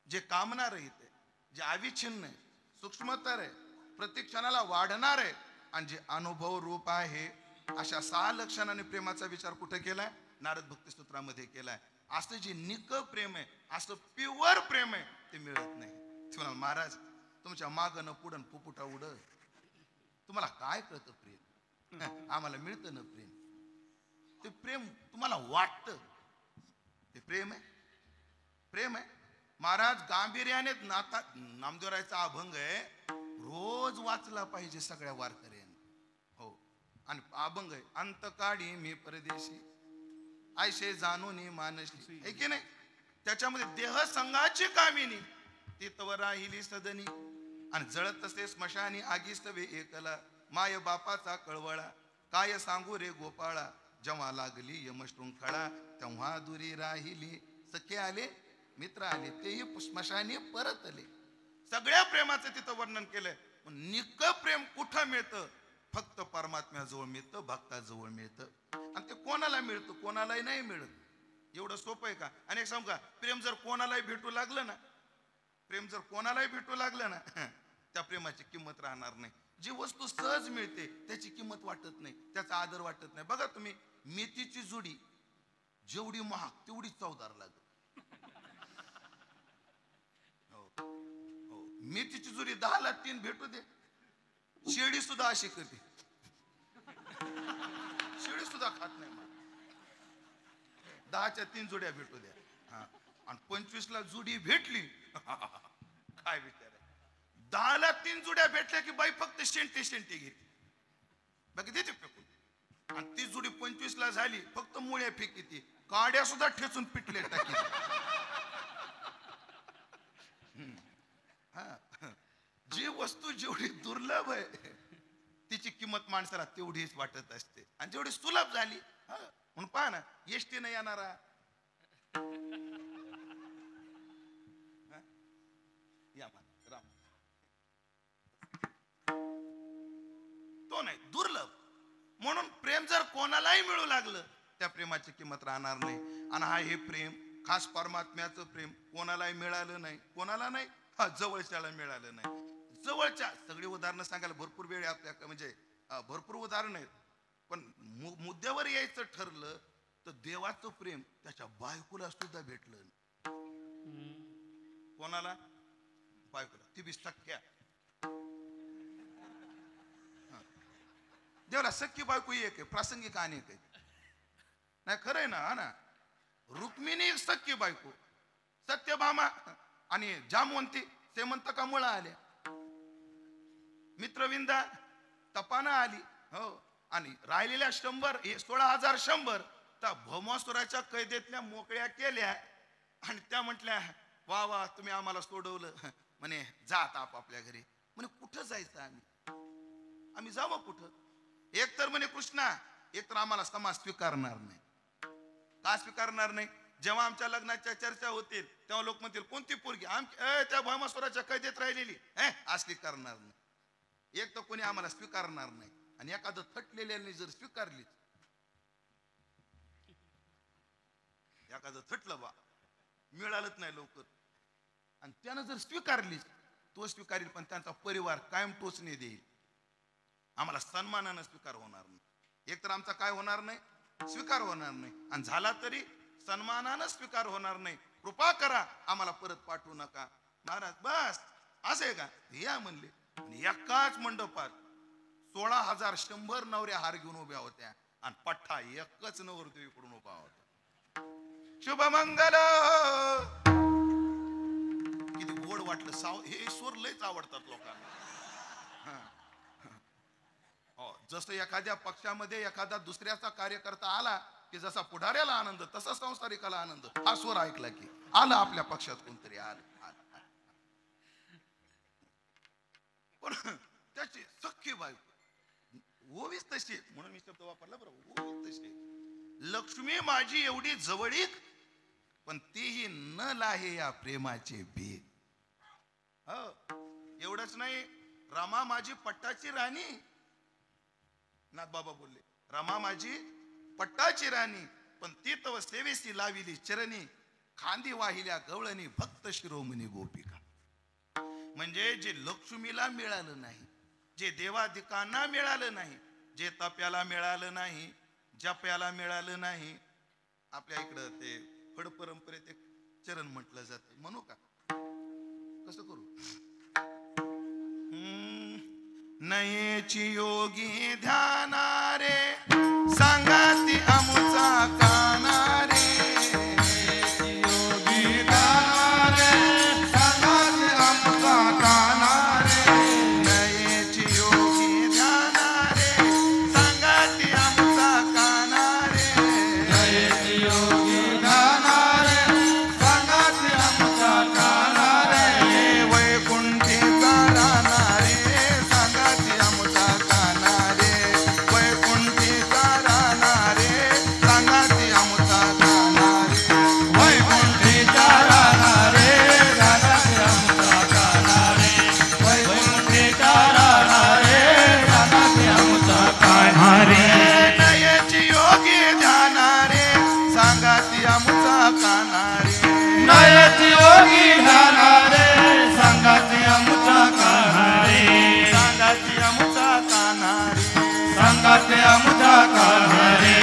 जे कामना रहित आहे, जे अविच्छिन्न आहे, सूक्ष्मतर आहे, प्रत्येक क्षणाला वाढणार आहे, आणि जे अनुभव रूप आहे. अशा 6 लक्षणाने प्रेमाचा विचार कुठे केलाय? नारद भक्ती सूत्रामध्ये केलाय. असं जे निक प्रेम आहे, असं प्युअर प्रेम आहे, ते मिळत नाही. महाराज, तुमच्या मागणं पुढं पुपुटा उड, तुम्हाला काय कळतं प्रेम? आम्हाला मिळतं ना प्रेम. ते प्रेम तुम्हाला वाटतं ते प्रेम आहे? प्रेम आहे. महाराज गांभीर्याने नामदेवरायचा अभंग आहे, रोज वाचला पाहिजे सगळ्या वारकऱ्यांनी. हो, आणि अभंग आहे, अंतकाळी मी परदेशी ऐशे जाणून मानसी, आहे की नाही? त्याच्यामध्ये देह संघाची कामिनी ती तव राहिली सदनी, आणि जळत तसे स्मशानी आगीस्तवे एकला, माय बापाचा कळवळा काय सांगू रे गोपाळा, जेव्हा लागली यमशृंखळा तेव्हा दुरी राहिली. सखे आले, मित्र आले, तेही स्मशानी परत आले. सगळ्या प्रेमाचं तिथं वर्णन केलंय. निक प्रेम कुठं मिळतं? फक्त परमात्म्याजवळ मिळतं, भक्ताजवळ मिळतं. आणि ते कोणाला मिळतं? कोणालाही नाही मिळत. एवढं सोपं आहे का? आणि एक सांगू का, प्रेम जर कोणालाही भेटू लागलं ना, प्रेम जर कोणालाही भेटू लागलं ना, त्या प्रेमाची किंमत राहणार नाही. जी वस्तू सहज मिळते त्याची किंमत वाटत नाही, त्याचा आदर वाटत नाही. बघा तुम्ही, मेथीची जुडी जेवढी महाग तेवढी चवदार लागत. हो, हो, मेथीची जुडी 10ला 3 भेटू दे, शेळी सुद्धा अशी करते, शेळी सुद्धा खात नाही. 10च्या 3 जुड्या भेटू द्या. हा, आणि 25ला जुडी भेटली, काय विचार आहे? 10ला 3 जुड्या भेटल्या की बाई फक्त शेंटी घेते, बाकी देते फेकून. आणि ती जुडी 25ला झाली, फक्त मुळ्या फेकीते, काड्या सुद्धा ठेचून पिटले टाकी. जी वस्तू जेवढी दुर्लभ आहे तिची किंमत माणसाला तेवढीच वाटत असते. आणि जेवढी सुलभ झाली, म्हणून पहा ना, एसटी न येणारा या राम, तो नाही, दुर्लभ. म्हणून प्रेम जर कोणालाही मिळू लागलं, त्या प्रेमाची किंमत राहणार नाही. आणि हा हे प्रेम खास परमात्म्याचं प्रेम कोणालाही मिळालं नाही. कोणाला नाही? हा, जवळच्याला मिळालं नाही. जवळच्या सगळी उदाहरणं सांगायला भरपूर वेळ आपल्या, म्हणजे भरपूर उदाहरण आहेत. पण मुद्द्यावर यायचं ठरलं तर देवाचं प्रेम त्याच्या बायकोला सुद्धा भेटलं. कोणाला? बायकोला. ती बी सख्या. देवाला सख्खी बायको एक आहे, प्रासंगिक अनेक आहे. नाही, खरंय ना? हा ना, रुक्मिणी एक सख्खी बायको, सत्यभामा आणि जामवंती सेमंतकामुळे आल्या, मित्रविंदा तपाना आली. हो, आणि राहिलेल्या 16,100 त्या भौमासुराच्या कैदेतल्या मोकळ्या केल्या. आणि त्या म्हटल्या, वा वा, तुम्ही आम्हाला सोडवलं. म्हणे, जात आपापल्या घरी. म्हणे, कुठं जायचं आम्ही जावं कुठं? एक तर म्हणे कृष्णा, एक तर आम्हाला समाज स्वीकारणार नाही. का स्वीकारणार नाही? जेव्हा आमच्या लग्नाच्या चर्चा होतील तेव्हा लोक म्हणतील, कोणती पोरगी? त्या भौमासुराच्या कैदेत राहिलेली असली करणार नाही. एक तर कोणी आम्हाला स्वीकारणार नाही. आणि एखादं थटलेल्याने जर स्वीकारली, एखादं थटलं बा, मिळालंच नाही लवकर, आणि त्यानं जर स्वीकारली तो स्वीकारेल, पण त्यांचा परिवार कायम टोचणे देईल. आम्हाला सन्मानानं स्वीकार होणार नाही. एक तर आमचा काय होणार नाही, स्वीकार होणार नाही, आणि झाला तरी सन्मानानं स्वीकार होणार नाही. कृपा करा, आम्हाला परत पाठवू नका. महाराज बस असे का या म्हणले. आणि एकाच मंडपात 16,100 नवऱ्या हार घेऊन उभ्या होत्या, आणि पठ्ठा एकच नवरदेव इकडून उभा होता. शुभमंगल. किती गोड वाटलं. हे ईश्वर लयच आवडतात लोकांना. जसं एखाद्या पक्षामध्ये एखादा दुसऱ्याचा कार्यकर्ता आला की जसा पुढाऱ्याला आनंद, तसा संसारिकाला आनंद. हा स्वर ऐकला की आलं आपल्या पक्षात कोणतरी आलं. पण त्याची सख्खी बायको ओवीच तशी, म्हणून मी शब्द वापरला बरोबर, ओवीच तशी. लक्ष्मी माझी एवढी जवळीक, पण तीही न लाहे या प्रेमाचे बी. एवढंच नाही, रमा माझी पट्टाची राणी. नाथ बाबा बोलले, रमा माझी पट्टाची राणी, पण ती तव सेवेसी लाविली चरणी. खांदी वाहिल्या गवळणी भक्त शिरोमणी गोपिका. म्हणजे जे लक्ष्मीला मिळालं नाही, जे देवाधिकांना मिळालं नाही, जे तप्याला मिळालं नाही, जप्याला मिळालं नाही. आपल्या इकडं ते फड परंपरेत एक चरण म्हटलं जातं, म्हणू का? कसं करू? नयेची योगी ध्यानारे, सांगाती अमुचा कानारे. योगी ध्यानारे, सांगाती अमुचा कानारे. नयेची योगी ध्यानारे, सांगाती अमुचा कानारे. नयेची योगी ध्यानारे, सांगाती अमुचा कानारे. वैकुंठीचा राहणारे, सांगाती अमुचा कानारे. वैकुंठीचा राहणारे, सांगाती अमुचा कानारे. वैकुंठीचा राहणारे, सांगाती अमुचा कानारे. वैकुंठीचा राहणारे, सांगाती अमुचा कानारे. नयेची योगी ध्यानारे, सांगाती अमुचा कानारे. नयेची योगी ध्यानारे, सांगाती अमुचा कानारे. सांगाती अमुचा कानारे. सांगाती अमुचा कानारे.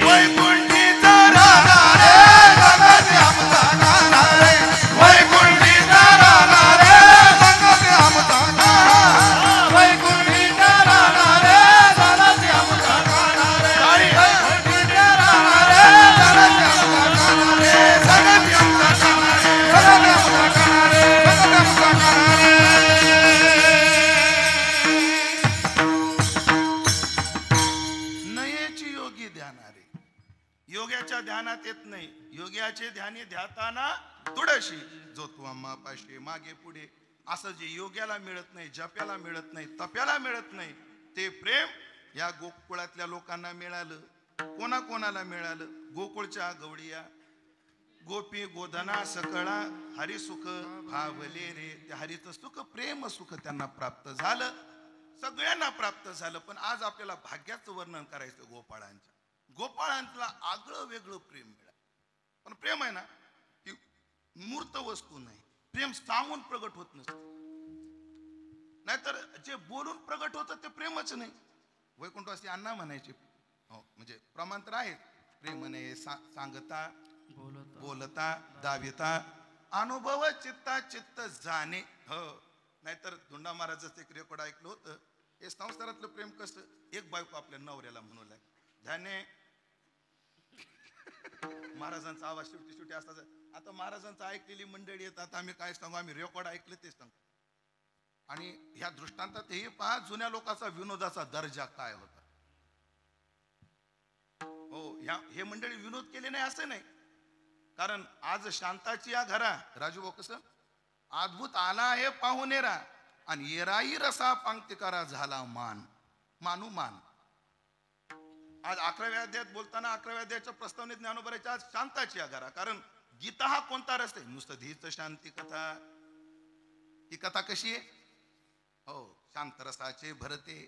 वैकुंठीचा राहणारे, सांगाती अमुचा कानारे. वैकुंठीचा राहणारे, सांगाती अमुचा कानारे. वैकुंठीचा राहणारे, सांगाती अमुचा कानारे. वैकुंठीचा राहणारे, सांगाती अमुचा कानारे. सांगाती अमुचा कानारे. सांगाती अमुचा कानारे. सांगाती अमुचा कानारे. नयेची योगी ध्यानारे. योग्याच्या ध्यानात येत नाही. योग्याचे ध्यानी ध्याताना तुळशी. जो तू आम्हापाशी मागे पुढे, असं जे योग्याला मिळत नाही, जप्याला मिळत नाही, तप्याला मिळत नाही, ते प्रेम या गोकुळातल्या लोकांना मिळालं. कोणाकोणाला मिळालं? गोकुळच्या गवळीया, गोपी गोधना सकळा हरिसुख भावले रे. त्या हरीचं सुख, प्रेम सुख त्यांना प्राप्त झालं, सगळ्यांना प्राप्त झालं. पण आज आपल्याला भाग्याचं वर्णन करायचं गोपाळांच्या. गोपाळांतला आगळं वेगळं प्रेम मिळालं. पण प्रेम आहे ना, की मूर्त वस्तू नाही. प्रेम सांगून प्रगट होत नसतं. नाहीतर जे बोलून प्रगट होतं ते प्रेमच नाही. वैकुंठवासी अण्णा म्हणायचे, हो म्हणजे प्रमांतर आहेत. प्रेम म्हणे सांगता, बोलता, दाविता, अनुभव चित्ता चित्त जाणे. हो, नाहीतर धुंडा महाराजाचं एक रेकॉर्ड ऐकलं होतं. हे संसारातलं प्रेम कसं, एक बायको आपल्या नवऱ्याला म्हणू लाग, ध्याने. महाराजांचा आवाज शेवटी शेवटी असता. आता महाराजांचं ऐकलेली मंडळी येतात, आम्ही काय सांगू, आम्ही रेकॉर्ड ऐकलं ते सांगतो. आणि ह्या दृष्टांतात हे पहा, जुन्या लोकांचा विनोदाचा दर्जा काय होता. हो, हे मंडळी विनोद केले नाही असं नाही. कारण आज शांताची या घरा, राजूभाऊ कसं अद्भुत आला आहे पाहुणेरा, आणि येराई रसा पंक्ती करा झाला मान, मानू मान. आज 11व्या अध्यायात बोलताना 11व्या अध्यायाच्या प्रस्तावनेत ज्ञानोबराच्या आज शांताची या घरा. कारण गीता हा कोणता रस आहे? नुसतं धीच शांती कथा. ही कथा कशी आहे? हो, शांत रसाचे भरते,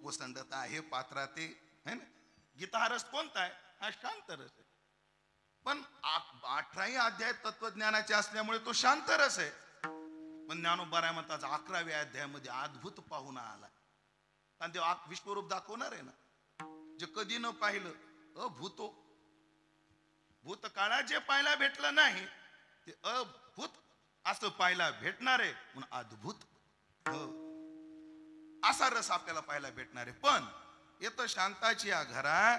ओसंडता आहे पात्राते, है ना. गीता हा रस कोणता आहे? हा शांत रस आहे. पण 18ही अध्याय तत्वज्ञानाचे असल्यामुळे तो शांत रस आहे. पण ज्ञानोबा म्हणतात 11व्या अध्यायामध्ये अद्भुत पाहुणा आला. आणि ते विश्वरूप दाखवणार आहे ना, जे कधी न पाहिलं अभूतो. भूतकाळात जे पाहायला भेटलं नाही ते अभूत असं पाहायला भेटणार आहे म्हणून अद्भुत. असा रस आपल्याला पाहायला भेटणार आहे. पण येतं शांताची या घरा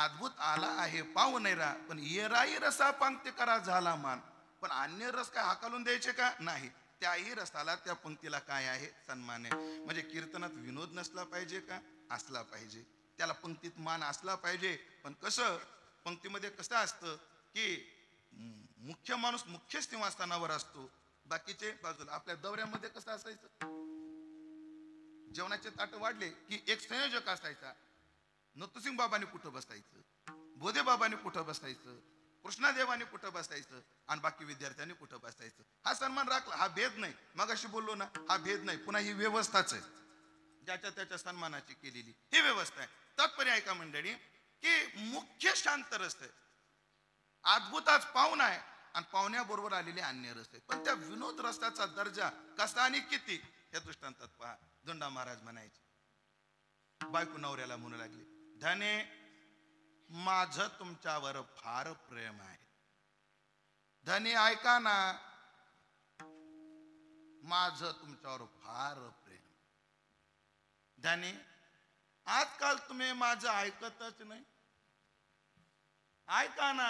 अद्भुत आला आहे पाहू नाही रा, पण येराई रसा पंक्ती करा झाला मान. पण अन्य रस काय हाकालून द्यायचे का नाही, त्याही रसाला त्या पंक्तीला काय आहे सन्मान आहे. म्हणजे कीर्तनात विनोद नसला पाहिजे का, असला पाहिजे. त्याला पंक्तीत मान असला पाहिजे. पण कसं पंक्तीमध्ये कसं असतं की मुख्य माणूस मुख्य सिंहासनावर असतो, बाकीचे बाजूला. आपल्या दौऱ्यामध्ये कसं असायचं, जेवणाचे ताट वाढले की एक संयोजक असायचा. नतुसिंग बाबांनी कुठं बसायचं, बोधे बाबांनी कुठं बसायचं, कृष्णादेवाने कुठं बसायचं आणि बाकी विद्यार्थ्यांनी कुठं बसायचं. हा सन्मान राखला, हा भेद नाही. मगाशी बोललो ना, हा भेद नाही. पुन्हा ही व्यवस्थाच आहे, ज्याच्या त्याच्या सन्मानाची केलेली ही व्यवस्था आहे. तात्पर्य ऐका मंडळी, की मुख्य शांत रस आहे, अद्भुताच पाहुणा आहे आणि पाहुण्याबरोबर आलेले अन्य रस आहे. पण त्या विनोद रसाचा दर्जा कसा आणि किती या दृष्टांतात पहा. दोंडा महाराज म्हणायचे, बायको नवऱ्याला म्हणू लागली, धने माझं तुमच्यावर फार प्रेम आहे. धने ऐका ना, माझं तुमच्यावर फार प्रेम. धने आजकाल तुम्ही माझं ऐकतच नाही, ऐका ना,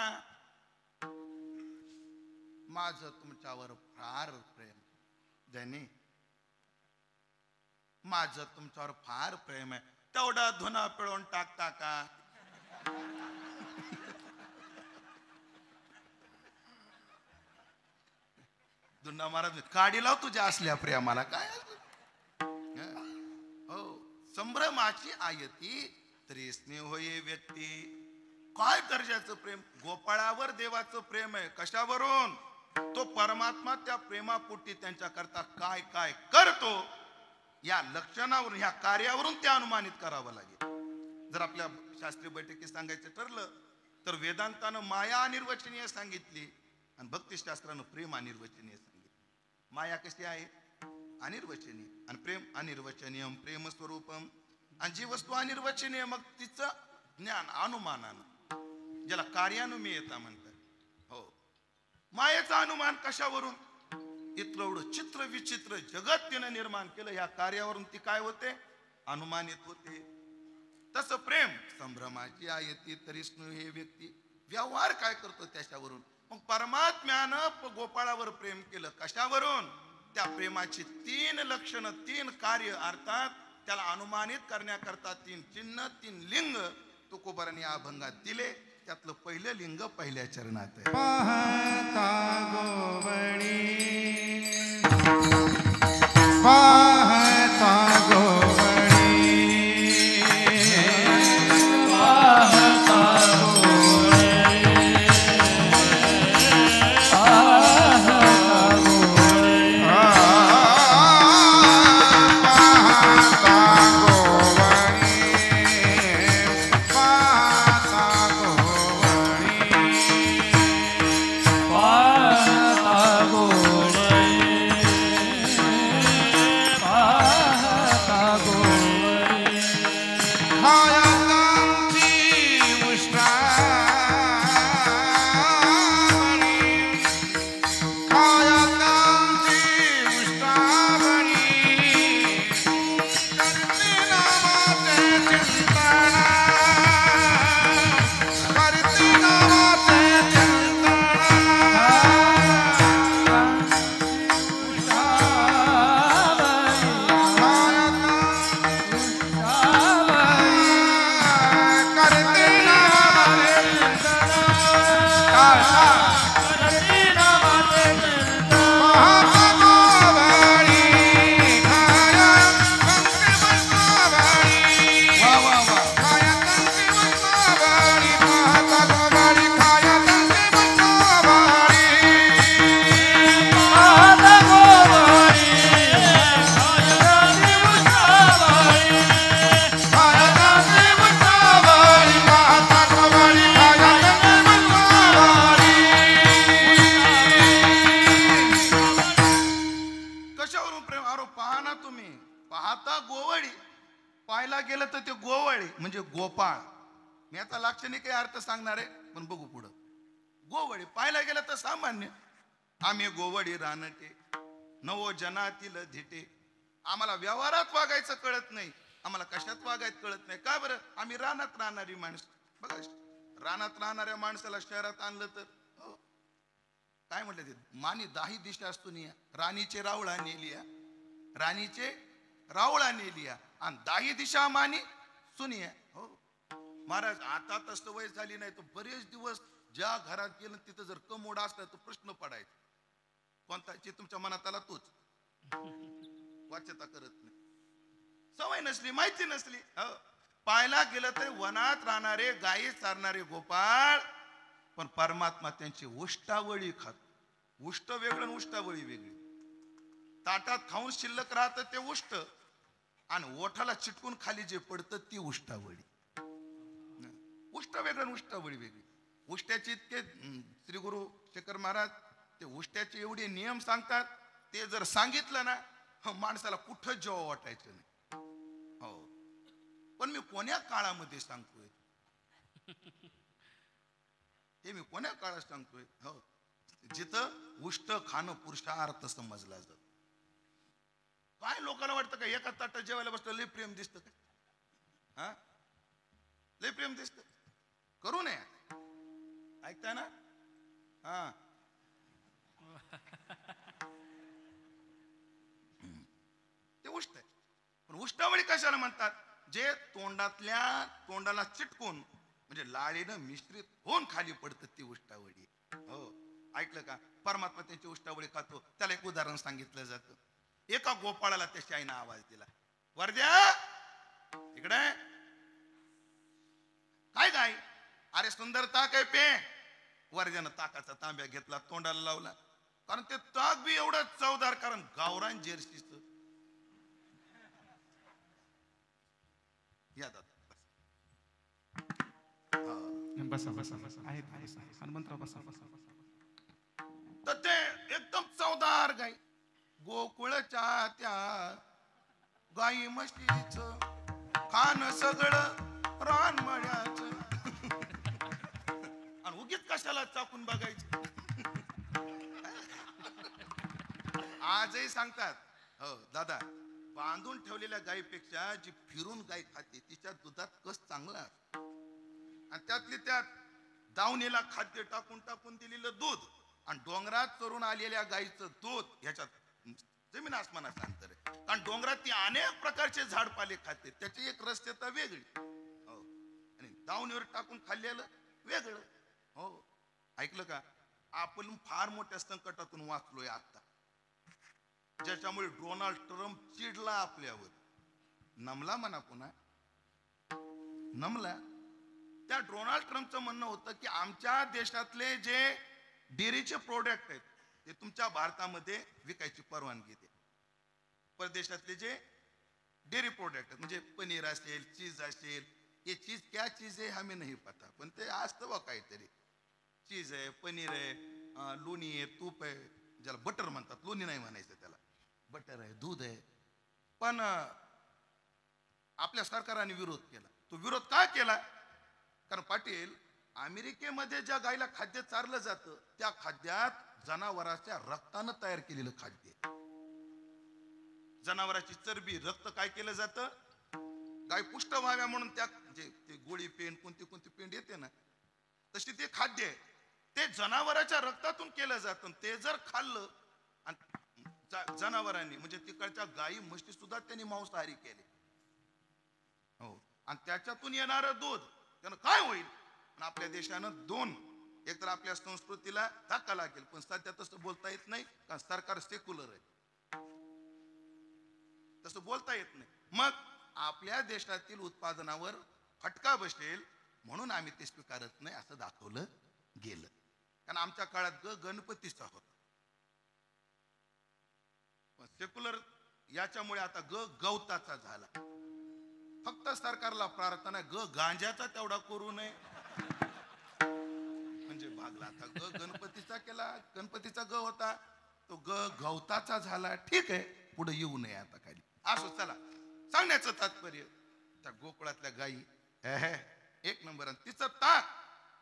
माझं तुमच्यावर फार प्रेम. धने माझं तुमच्यावर फार प्रेम आहे, तेवढा धुना पिळून टाकता का. दुंडा महाराज काढी लाव तुझ्या असल्या प्रेमाला काय. हो, संभ्रमाची आयती तरी स्नेह होय व्यक्ती. काय दर्जाचं प्रेम, गोपाळावर देवाचं प्रेम आहे. कशावरून, तो परमात्मा त्या प्रेमापोटी त्यांच्या करता काय काय करतो या लक्षणावरून, ह्या कार्यावरून ते अनुमानित करावं लागेल. जर आपल्या शास्त्रीय बैठकीत सांगायचं ठरलं तर वेदांतानं माया अनिर्वचनीय सांगितली आणि भक्तिशास्त्रानं प्रेम अनिर्वचनीय सांगितलं. माया कशी आहे, अनिर्वचनीय, आणि प्रेम अनिर्वचनीय प्रेम स्वरूपम. आणि जी वस्तू अनिर्वचनीय मग तिचं ज्ञान अनुमानानं, ज्याला कार्यानुमेयता म्हणतात. हो, मायेचा अनुमान कशावरून, इतरवढं चित्र विचित्र जगत तिनं निर्माण केलं, ह्या कार्यावरून ती काय होते, अनुमानित होते. तसं प्रेम संभ्रमाची आयती तरी स्नेह हे व्यक्ती, व्यवहार काय करतो त्याच्यावरून. मग परमात्म्यानं गोपाळावर प्रेम केलं कशावरून, त्या प्रेमाची 3 लक्षणं 3 कार्य, अर्थात त्याला अनुमानित करण्याकरता 3 चिन्ह 3 लिंग तुकोबारांनी या अभंगात दिले. त्यातलं पहिलं लिंग पहिल्या चरणात आहे. पाहता गोवणी, पाहता गोवणी, पाहता गोवणी, पाहता गोवणी, पाहता गोवणी, पाहता गोवणी, तुम्ही पाहता गोवळी, पाहायला गेलं तर ते गोवळी म्हणजे गोपाळ. मी आता लाक्षणिक अर्थ सांगणार आहे, पण बघू पुढं. गोवळी पाहायला गेलं तर सामान्य. आम्ही गोवळी रानटे, नवो जनातील धिटे. आम्हाला व्यवहारात वागायचं कळत नाही, आम्हाला कशात वागायचं कळत नाही. का बरं? आम्ही रानात राहणारी माणसं. बघा, रानात राहणाऱ्या माणसाला शहरात आणलं तर काय म्हटलं ते, मानी 10 दिशा असतो निया, राणीचे रावळा नेलिया, राणीचे रावळा नेलिया, आणि 10 दिशा मानी सुनिया. हो महाराज, आता तर सवय झाली नाही तर बरेच दिवस ज्या घरात गेलं तिथं जर कमोड असला तर प्रश्न पडायचा, कोणताची तुमच्या मनात आला तोच. वाच्यता करत नाही, सवय नसली, माहिती नसली. हो, पाहायला गेलं तर वनात राहणारे गायी चारणारे गोपाळ, पण परमात्मा त्यांची उष्टावळी खात. उष्ट वेगळं आणि उष्टावळी वेगळी. ताटात खाऊन शिल्लक राहतं ते उष्ट, आणि ओठाला चिटकून खाली जे पडतं ती उष्टावळी. उष्ट वेगळं आणि उष्टावळी वेगळी. उष्ट्याचे इतके श्री गुरु शेखर महाराज ते उष्ट्याचे एवढे नियम सांगतात, ते जर सांगितलं ना माणसाला कुठं जेव्हा वाटायचं नाही. हो, पण मी कोण्या काळामध्ये सांगतोय, हे मी कोण्या काळात सांगतोय. हो, जिथं उष्ट खाणं पुरुषार्थ समजला जात. काय लोकांना वाटतं का एका ताटात जेवायला बसलं लय प्रेम दिसतं का? हा, लय प्रेम दिसतं. करू नये, ऐकताय ना? हा, ते उष्ट आहे. पण उष्टावळी कशाला म्हणतात? जे तोंडाला चिटकून म्हणजे लाळीनं मिश्रित होऊन खाली पडतं ती उष्टावळी. हो, ऐकलं का? परमात्मा त्यांची उष्टावळी खातो. त्याला एक उदाहरण सांगितलं जातं. एका गोपाळाला त्याच्या आईनं आवाज दिला, वरद्या इकडे. काय काय? अरे सुंदर ताक आहे, पे. वरद्यानं ताकाचा तांब्या घेतला, तोंडाला लावला, कारण ते ताक बी एवढं चवदार, कारण गावरान जर्सीच. या दादा बसा बसा बसा, आहेत बसा, हनुमंतराव बसा बसा. तर ते एकदम चवदार गाई, गोकुळच्या त्या गाई म्हशीच खान सगळं रानमळ्याच. आणि उगीच कशाला चाकून बघायचं. आजही सांगतात, हो दादा, बांधून ठेवलेल्या गायीपेक्षा जी फिरून गाय खाते तिच्या दुधात कस चांगला, आणि त्यातली त्यात दावणीला खाद्य टाकून टाकून दिलेलं दूध आणि डोंगरात चरून आलेल्या गायीचं दूध, ह्याच्यात जमीन आसमानाचं अंतर आहे. कारण डोंगरात ती अनेक प्रकारचे झाडपाले खाते, त्याची एक रसतेता वेगळी. हो, आणि दावणीवर टाकून खाल्लेलं वेगळं. हो, ऐकलं का? आपण फार मोठ्या संकटातून वाचलोय आता, ज्याच्यामुळे डोनाल्ड ट्रम्प चिडला आपल्यावर. नमला म्हणा, पुन्हा नमला. त्या डोनाल्ड ट्रम्पचं म्हणणं होतं की आमच्या देशातले जे डेअरीचे प्रोडक्ट आहेत ते तुमच्या भारतामध्ये विकायची परवानगी द्या. परदेशातले जे डेअरी प्रोडक्ट आहेत, म्हणजे पनीर असेल, चीज असेल, ये चीज क्या चीज आहे हमें नहीं पता, पण ते असतं बा काहीतरी. चीज आहे, पनीर आहे, लोणी आहे, तूप आहे, ज्याला बटर म्हणतात, लोणी नाही म्हणायचं त्याला, बटर आहे, दूध आहे. पण आपल्या सरकारने विरोध केला. तो विरोध का केला? कारण पाटील, अमेरिकेमध्ये ज्या गायीला खाद्य चारलं जातं त्या खाद्यात जनावराच्या रक्तानं तयार केलेलं खाद्य. जनावराची चरबी, रक्त काय केलं जातं, गाय पुष्ट व्हाव्या म्हणून त्या जे ते गोळी पेंड कोणती कोणती पेंड येते ना, तशी ते खाद्य आहे, ते जनावराच्या रक्तातून केलं जातं. ते जर खाल्लं आणि जनावरांनी म्हणजे तिकडच्या गायी म्हशी सुद्धा त्यांनी मांसाहारी केले. हो, आणि त्याच्यातून येणारं दूध त्यानं काय होईल? आपल्या देशानं दोन, एक तर आपल्या संस्कृतीला धक्का लागेल, पण सध्या तसं बोलता येत नाही, कारण सरकार सेक्युलर आहे, तसं बोलता येत नाही. मग आपल्या देशातील उत्पादनावर फटका बसेल म्हणून आम्ही ते स्वीकारत नाही असं दाखवलं गेलं. कारण आमच्या काळात गणपतीचा होता, पण सेक्युलर याच्यामुळे आता गवताचा झाला. फक्त सरकारला प्रार्थना, गांजाचा तेवढा करू नये म्हणजे भागला. आता गणपतीचा केला, गणपतीचा होता तो गवताचा झाला, ठीक आहे, पुढे येऊ नये आता खाली. असो चला, सांगण्याचं तात्पर्य त्या गोकुळातल्या गाई एक नंबर, आणि तिचं ताक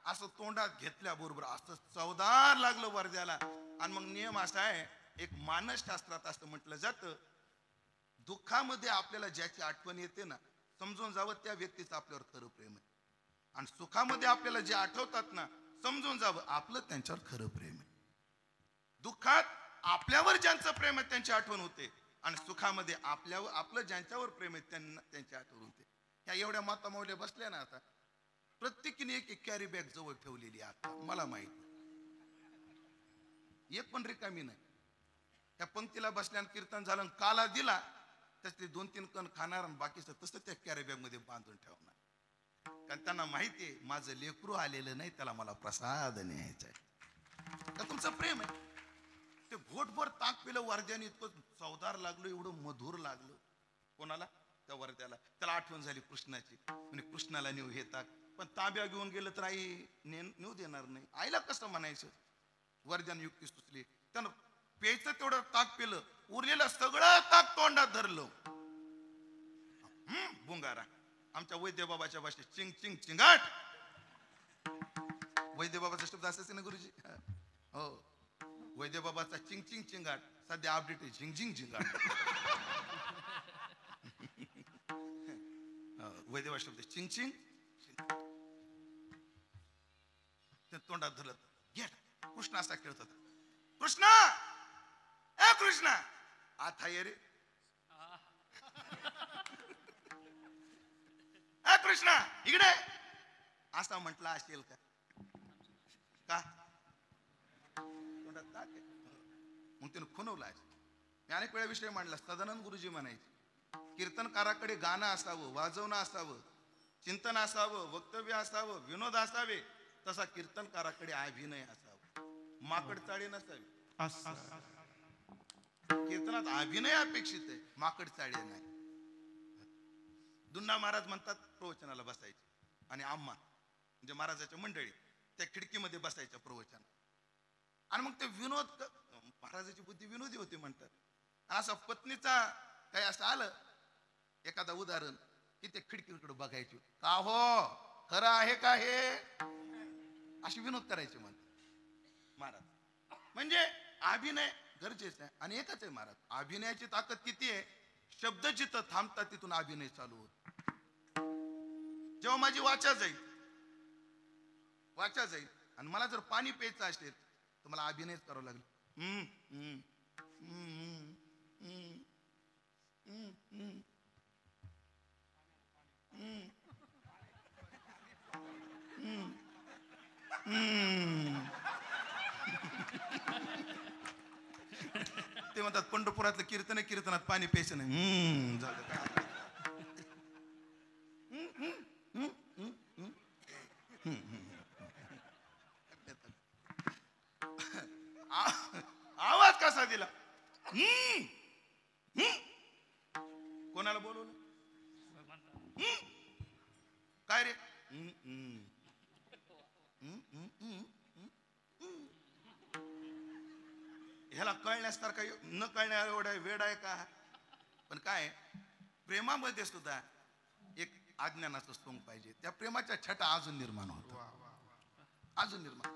असं तोंडात घेतल्याबरोबर असं चवदार लागलं वर्ध्याला. आणि मग नियम असा आहे, एक मानसशास्त्रात असं म्हटलं जातं, दुःखामध्ये आपल्याला ज्याची आठवण येते ना, समजून जावं त्या व्यक्तीचं आपल्यावर खरं प्रेम आहे. आणि सुखामध्ये आपल्याला जे आठवतात ना, समजून जावं आपलं त्यांच्यावर खरं प्रेम आहे. दुःखात आपल्यावर ज्यांचं प्रेम आहे त्यांची आठवण होते, आणि सुखामध्ये आपलं ज्यांच्यावर प्रेम आहे त्यांना त्यांची आठवण होते. ह्या एवढ्या माता माऊल्या बसल्या ना, आता प्रत्येकीने एक एक कॅरी बॅग जवळ ठेवलेली. आता मला माहिती एक पण रिकामी नाही. त्या पंक्तीला बसल्यानं कीर्तन झालं, काला दिला त्याचे 2-3 कण खाणार, आणि बाकीचं तसं त्या कॅरी बॅग मध्ये बांधून ठेवणार. कारण त्यांना माहितीये माझं लेकरू आलेलं नाही, त्याला मला प्रसाद न्यायचा आहे. तर तुमचं प्रेम आहे. ते घोटभर ताक पिलं वर्ध्याने, इतकं चवदार लागलं, एवढं मधुर लागलं. कोणाला? त्या वर्ध्याला. त्याला आठवण झाली कृष्णाची, म्हणजे कृष्णाला नेऊ हे ताक. पण ताब्या घेऊन गेलं तर आई नेऊ देणार नाही. आईला कसं म्हणायचं? वर्ध्याने युक्ती सुचली, त्यानं प्यायचं तेवढं ताक पिलं, उरलेलं सगळं ताक तोंडात धरलं. बुंगारा. आमच्या वैद्य बाबाच्या भाषेत चिंग चिंग चिंगाट. वैद्य बाबाचा शब्द असायचे ना गुरुजी? हो, वैद्य बाबाचा चिंग चिंग चिंगाट सध्या अपडेट आहे, झिंग झिंग झिंगाट. वैद्य बाबा शब्द चिंग चिंग. तोंडात धरलं. घे. कृष्ण असा खेळत होता. कृष्णा, ए कृष्णा, आता ये रे. ए कृष्णा इकडे, असा म्हटला असेल का? का तोंडात ताक आहे. मग त्यानं खुणवला. मी अनेक वेळा विषय मांडला. सदानंद गुरुजी म्हणायचे, कीर्तनकाराकडे गाणं असावं, वाजवणं असावं, चिंतन असावं, वक्तव्य असावं, विनोद असावे, तसा कीर्तनकाराकडे अभिनय असावा, माकड चाळी नसावी. कीर्तनात अभिनय अपेक्षित आहे, माकड चाळी नाही. दुन्ना महाराज म्हणतात प्रवचनाला बसायचे, आणि आम्हा म्हणजे महाराजाच्या मंडळी त्या खिडकीमध्ये बसायच्या प्रवचन. आणि मग ते विनोद, महाराजाची बुद्धी विनोदी होती म्हणतात. असं पत्नीचा काही असं आलं एखादा उदाहरण की ते खिडकीकडे बघायचे, का हो खरं आहे का हे, अशी विनोद करायचे म्हणतात महाराज. म्हणजे अभिनय गरजेचं आहे. आणि एकच आहे महाराज, अभिनयाची ताकद किती आहे, शब्द जिथं थांबतात तिथून अभिनय चालू होतो. जेव्हा माझी वाचा जाईल आणि मला जर पाणी प्यायचं असेल तर मला अभिनयच करावं लागेल. ते म्हणतात पंढरपुरातलं कीर्तन आहे, कीर्तनात पाणी प्यायचं नाही. जाऊ दे. आवाज कसा दिला? कोणाला बोलवलं? काय रे? ह्याला कळण्यासारखा न कळण्या एवढा वेड आहे का? पण काय प्रेमामध्ये सुद्धा एक अज्ञानाचं सोंग पाहिजे. त्या प्रेमाच्या छटा अजून निर्माण होतो, अजून निर्माण.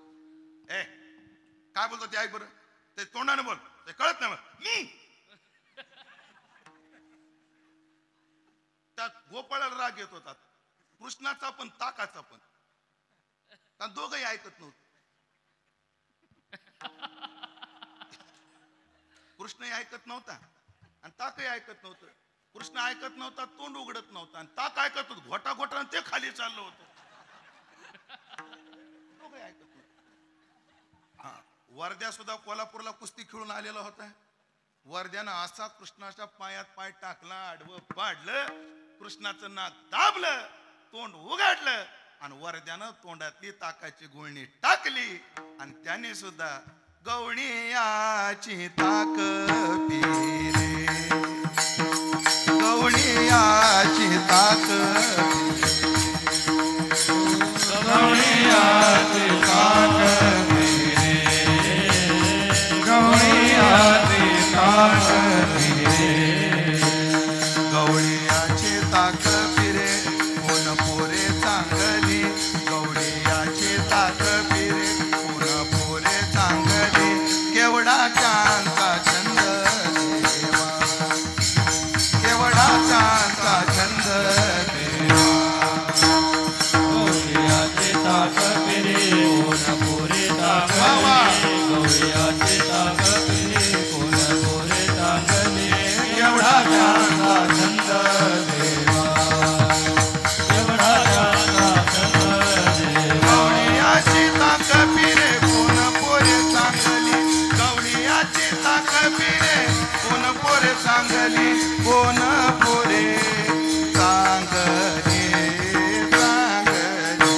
ए काय बोलतो ते ऐक बरं, ते तोंडाने बोल, ते कळत नाही. त्या गोपाळाला राग येत होता, कृष्णाचा पण ताकाचा पण, कारण दोघंही ऐकत नव्हतं. कृष्णही ऐकत नव्हता आणि ताकही ऐकत नव्हतं. कृष्ण ऐकत नव्हता, तोंड उघडत नव्हता, आणि ताक ऐकत होत घोटा घोटा, ते खाली चाललं होतं. दोघंही ऐकत नव्हतं. वर्ध्या सुद्धा कोल्हापूरला कुस्ती खेळून आलेला होता. वर्ध्यानं असा कृष्णाच्या पायात पाय टाकला, आडवं पाडलं, कृष्णाचं नाक दाबलं, तोंड उघडलं, आणि वर्ध्यानं तोंडातली ताकाची गुळणी टाकली, आणि त्याने सुद्धा गवणीयाची ताक पिली, गवणीयाची ताक, गवणीयाची ताक पिली, गवणीयाची ताक पिली. पिरे कोण पोरे चांगली कोण पोरे चांगली चांगली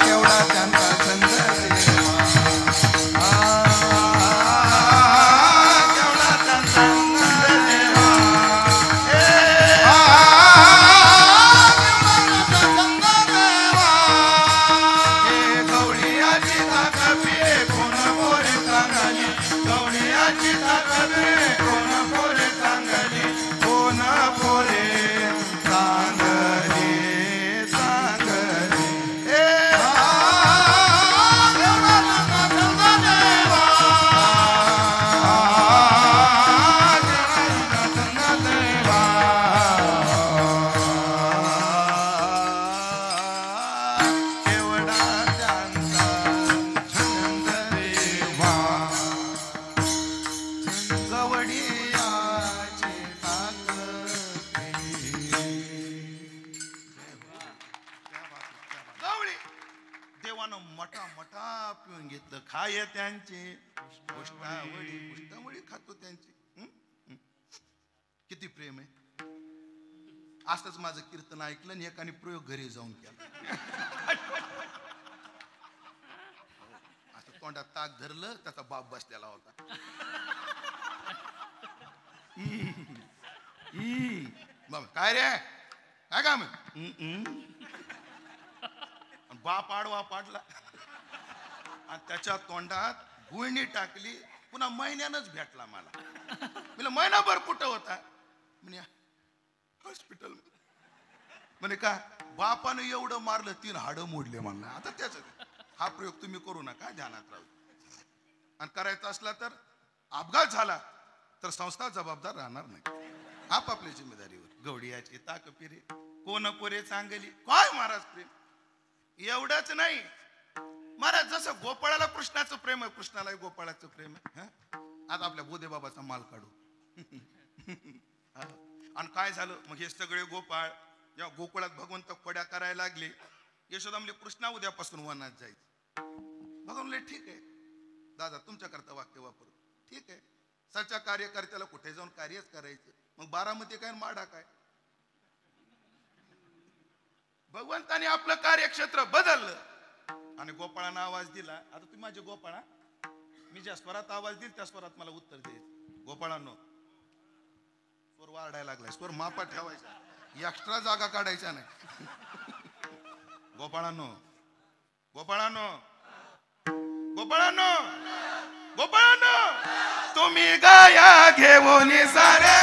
केवढा त्यांचा छंद देवा केवढा त्यांचा छंद देवा गवळीयाची ताक पिरे कोण पोरे चांगली गवळीयाची ताक पिरे कोण पोरे चांगली कोण पोरे चांगली चांगली केवढा त्यांचा छंद देवा गवळीयाची ताक गवळी देवानं मटा मटा पिऊन घेतलं खाय त्यांचे पुष्टावळी खातो त्यांची किती प्रेम आहे असंच माझं कीर्तन ऐकलं आणि एकाने प्रयोग घरी जाऊन केला असं तोंडात ताक धरलं त्याचा बाप बसलेला होता बाबा काय रे काय काम आहे? बाप आडवा पाडला आणि त्याच्या तोंडात गुळणी टाकली पुन्हा महिन्यानंच भेटला मला मला महिनाभर कुठं होता म्हणे हॉस्पिटल म्हणे का बापानं एवढं मारलं 3 हाडं मोडले म्हणलं आता त्याच हा प्रयोग तुम्ही करू नका ध्यानात राहू आणि करायचा असला तर अपघात झाला तर संस्था जबाबदार राहणार नाही आपापल्या जिम्मेदारीवर गवळीयाची ताक पिरे कोण पोरे चांगली काय महाराज प्रेम एवढंच नाही महाराज जसं गोपाळाला कृष्णाचं प्रेम आहे कृष्णालाही गोपाळाचं प्रेम आहे आज आपल्या बोधे बाबाचा माल काढू आणि काय झालं मग हे सगळे गोपाळ या गोकुळात भगवंत खोड्या करायला लागले यशोदा म्हणले कृष्णा उद्यापासून वनात जायचं भगवान म्हणले ठीक आहे दादा तुमच्याकरता वाक्य वापर ठीक आहे सच्चा कार्यकर्त्याला कुठे जाऊन कार्यच करायचं मग बारामती काय माडा काय भगवंताने आपलं कार्यक्षेत्र बदललं आणि गोपाळानं आवाज दिला आता तुम्ही माझे गोपाळा मी ज्या स्वरात आवाज देईल त्या स्वरात मला उत्तर द्यायचं गोपाळांनो स्वर वाढायला लागलाय स्वर मापा ठेवायचा एक्स्ट्रा जागा काढायच्या नाही गोपाळांनो गोपाळांनो गोपाळांनो गोपाळांनो तुम्ही गाया घेऊन सारे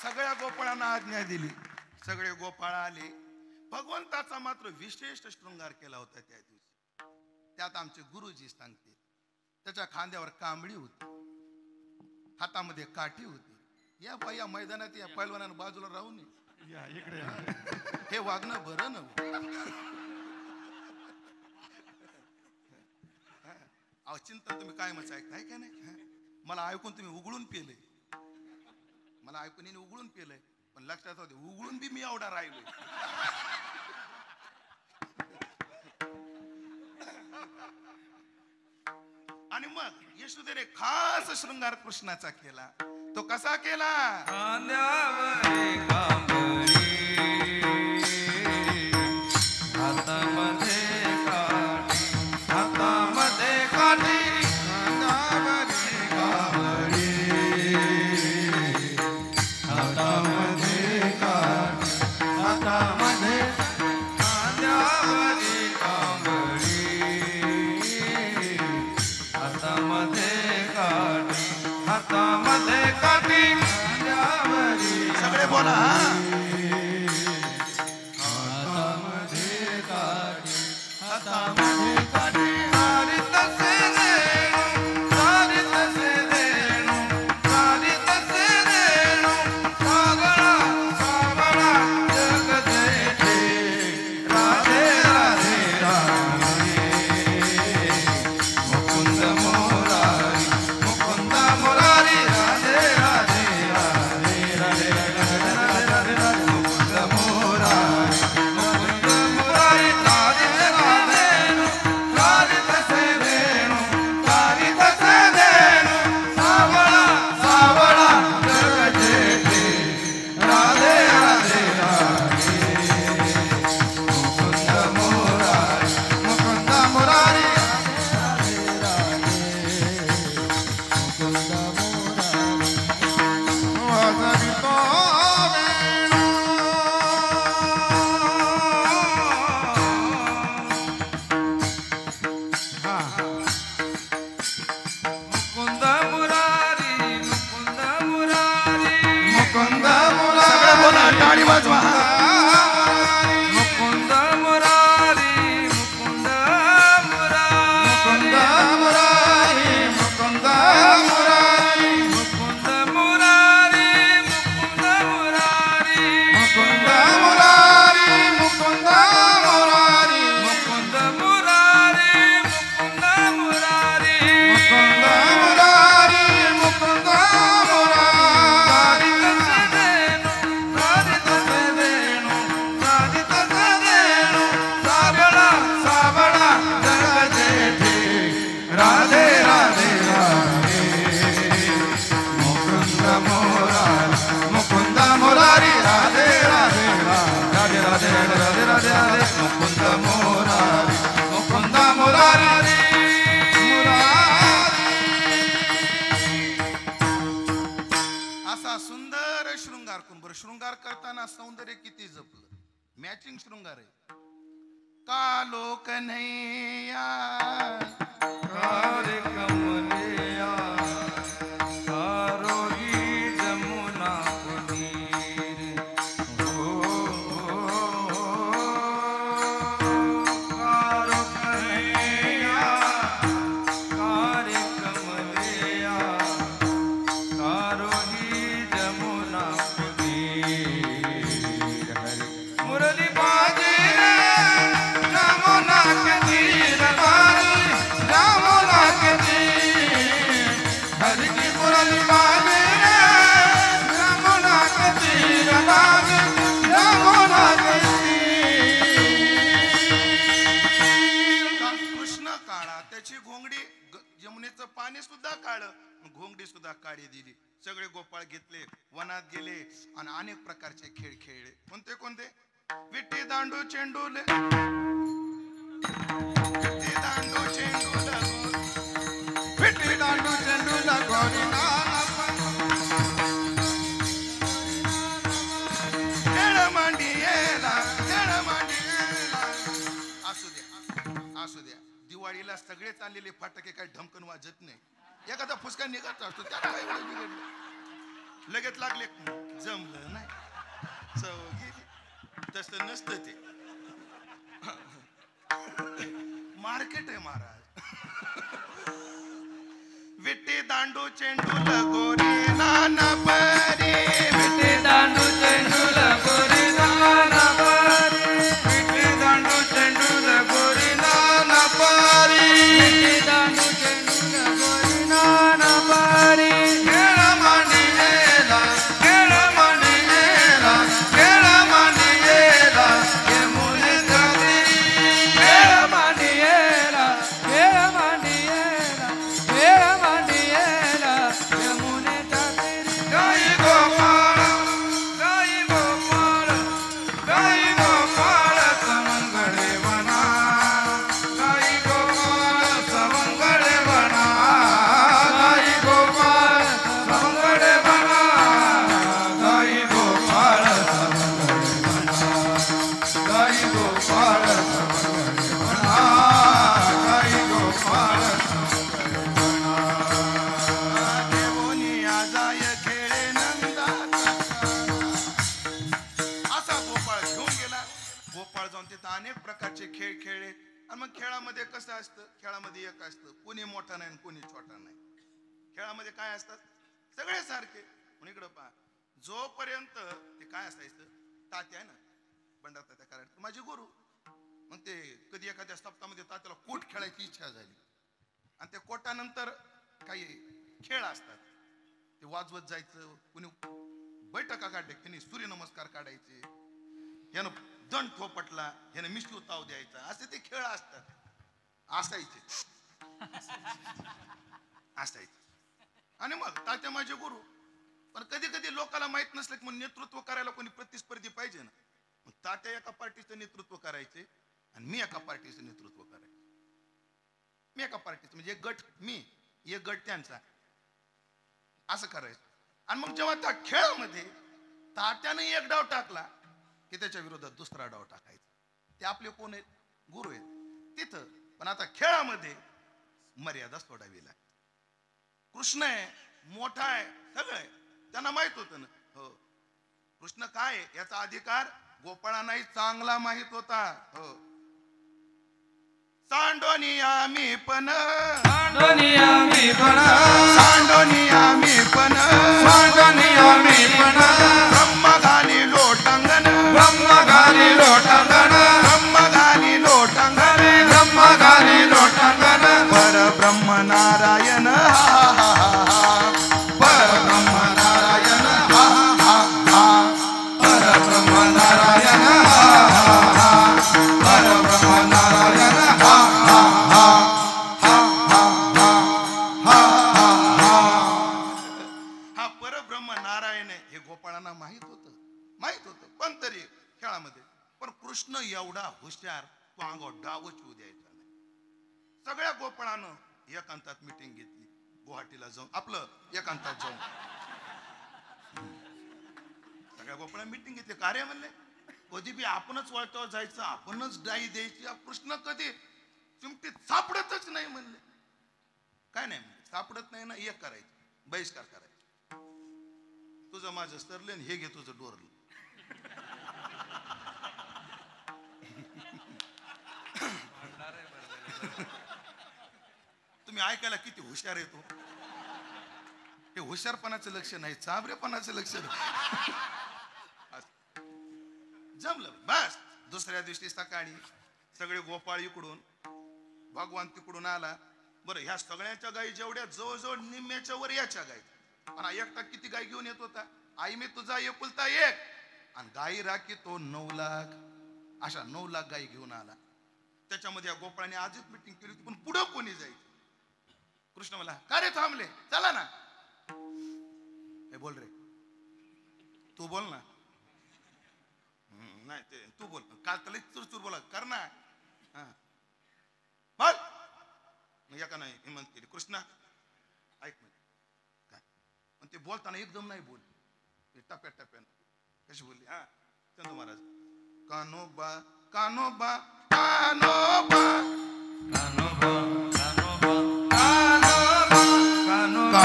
सगळ्या गोपाळांना आज्ञा दिली सगळे गोपाळ आले भगवंताचा मात्र विशेष शृंगार केला होता त्या दिवशी त्यात आमचे गुरुजी सांगते त्याच्या खांद्यावर कांबळी होती हातामध्ये काठी होती या बाई या मैदानात या पैलवानानं बाजूला राहू नये या इकडे हे वागणं बरं नव्हतं अहो चिंतन तुम्ही काय मच ऐकताय का नाही मला ऐकून तुम्ही उघडून पेले मला ऐकून उघडून पेलंय पण लक्षात होते उघडून बी मी एवढा राहिलोय आणि मग यशोदेने खास शृंगार कृष्णाचा केला तो कसा केला बोला हातामध्ये काठी हातामध्ये काठी सारी तसे रेणू सारी तसे रेणू सारी तसे रेणू सावळा सावळा जग जेठे राधे राधे राधे मुकुंद मोरारी मुकुंद मोरारी राधे राधे राधे राधे राधे राधे राधे मुकुंद मोरारी मुकुंद मोरारी राधे राधे सारी तसे रेणू सारी तसे रेणू सावळा सावळा जग जेठे राधे राधे राधे मुकुंद मोरारी मुकुंद मोरारी वाजवितो वेणू मुकुंद मुरारी मुकुंद मुरारी मुकुंद मुरारी सगळे बोला टाळी वाजवा मुकुंद मुरारी मुकुंद मुरारी मुकुंद मुरारी मुकुंद मुरारी मुकुंद मुरारी मुकुंद मुरारी मुकुंद मुरारी मुकुंद मुरारी मुकुंद मुरारी मुकुंद मुरारी मुकुंद मुरारी मुकुंद मुरारी सारी तसे रेणू सारी तसे रेणू सावळा सावळा जग जेठे राधे राधे राधे मुकुंद मोरारी मुकुंद मोरारी राधे राधे राधे राधे राधे राधे राधे मुकुंद मोरारी मुकुंद मोरारी असा सुंदर शृंगार कोण बरं शृंगार करताना सौंदर्य किती जपलं मॅचिंग शृंगार आहे कालो कन्हैया कारे कमलिया आरोही जमुना पुनीर हो कारो कन्हैया कारे कमलिया आरोही जमुना पुनीर हरे मुरली बाजी रे जमुना के तीर बारी जमुना के तीर हर की मुरली बाजी रे जमुना के तीर बारी जमुना के तीर कृष्ण काळा त्याची घोंगडी जमुनेचं पाणी सुद्धा काळं घोंगडी सुद्धा काळी दिली सगळे गोपाळ घेतले वनात गेले आणि अनेक प्रकारचे खेळ खेळले कोणते कोणते विट्टी दांडू चेंडूले विट्टी दांडू चेंडूला विट्टी दांडू चेंडूला गोरी नाना खेळ मांडियेला असू द्या असू द्या दिवाळीला सगळे चाललेले फाटके काही ढमकन वाजत नाही एखादा फुसका निघत असतो त्याला काय एवढं बिघडलं लगेच लागले जमलं नाही चव गेली तसं नसतं ते मार्केट आहे महाराज विट्टी दांडू चेंडू लगोरी नाना परी विट्टी दांडू चेंडू लगोरी नाना परी विट्टी दांडू चेंडू लगोरी नाना परी विट्टी दांडू चेंडू लगोरी नाना परी खेळ मांडियेला खेळ मांडियेला खेळ मांडियेला यमुने जाती खेळ मांडियेला यमुनेच्या तीरी गाई गोपाळ ते खेळ खेळले. आणि मग खेळामध्ये कसं असतं, खेळामध्ये एक असतं, कोणी मोठा नाही कोणी छोटा नाही. खेळामध्ये काय असतात, सगळे सारखे. म्हणून इकडं पहा, जोपर्यंत ते काय असायचं, तात्या आहे ना, बंडार तात्या करायचं माझे गुरु. मग ते कधी एखाद्या सप्ताहामध्ये तात्याला कोट खेळायची इच्छा झाली, आणि त्या कोटानंतर काही खेळ असतात, ते वाजवत जायचं. कुणी बैठका काढले, कुणी सूर्यनमस्कार काढायचे, यानं दंड थोपटला, यानं मिष्टी ताव द्यायचा, असे ते खेळ असतात. असायचे असायचे. आणि मग तात्या माझे गुरु. पण कधी कधी लोकांना माहित नसलं की मग नेतृत्व करायला कोणी प्रतिस्पर्धी पाहिजे ना. मग तात्या एका पार्टीचं नेतृत्व करायचे आणि मी एका पार्टीचं नेतृत्व करायचे. मी एका पार्टीचं म्हणजे एक गट मी, एक गट त्यांचा, असं करायचं. आणि मग जेव्हा त्या खेळामध्ये तात्याने एक डाव टाकला की त्याच्या विरोधात दुसरा डाव टाकायचा. ते आपले कोण आहेत, गुरु आहेत तिथं. पण आता खेळामध्ये मर्यादा सोडावी लागते. कृष्ण आहे, मोठा आहे, सगळं आहे, त्यांना माहित होतं ना. हो, कृष्ण काय आहे याचा अधिकार गोपाळांनाही चांगला माहित होता. हो, सांडोनिया मी पण, सांडोनिया मी पण, सांडोनिया मी पण, सांडोनिया मी पण, ब्रह्म घाली लोटांगण, ब्रह्म घाली लोटांगण, ब्रह्म घाली लोटांगण, ब्रह्म घाली लोटांगण, परब्रह्म नारायण हा हा हा, परब्रह्म नारायण हा हा हा, परब्रह्म नारायण हा हा हा, परब्रह्म नारायण हा हा हा, हा परब्रह्म नारायण आहे हे गोपाळांना माहित होतं. पण तरी खेळामध्ये पण कृष्ण एवढा हुशार, तो अंगावर डावच येऊ द्यायचा नाही. सगळ्या गोपाळानं एकांतात मीटिंग घेतली, गुवाहाटीला जाऊन, आपलं एकांतात जाऊन सगळ्या गोपाळा मीटिंग घेतली. कार्य म्हणले कधी बी आपणच वळतावर जायचं, आपणच डाई द्यायची. कृष्ण कधी चिमटीत सापडतच नाही म्हणले. काय नाही सापडत नाही ना, एक करायचं, बहिष्कार करायचा. तुझं माझं सरले, हे घे तुझं डोरलं. तुम्ही ऐकायला किती हुशार येतो. हे हुशारपणाचं लक्ष नाही, चाबरेपणाचं लक्ष जमलं. बस दुसऱ्या दिवशी सकाळी सगळे गोपाळ इकडून, भगवान तिकडून आला. बरं, ह्या सगळ्याच्या गायी जेवढ्या जवळजवळ निम्म्याच्या वर याच्या गायी. पण एकटा किती गाय घेऊन येत होता, आई मी तुझा एकुलता एक, आणि गायी राखी तो 9 लाख, अशा 9 लाख गायी घेऊन आला. त्याच्यामध्ये या गोपाळाने आजच मीटिंग केली होती, पण पुढं कोणी जायचं. कृष्ण मला का रे थांबले, चला ना. हे बोल रे, तू बोल ना. नाही ते तू बोल, काल त्याला चुरचूर बोला कर ना. बोल. मग एका नाही हिंमत केली. कृष्णा ऐक म्हणजे काय, पण ते बोलताना एकदम नाही बोल, टप्प्या टप्प्यानं कशी बोलली. हा चंदू महाराज, कानोबा कानोबा कानोबा कानोबा, कानोबा, कानोबा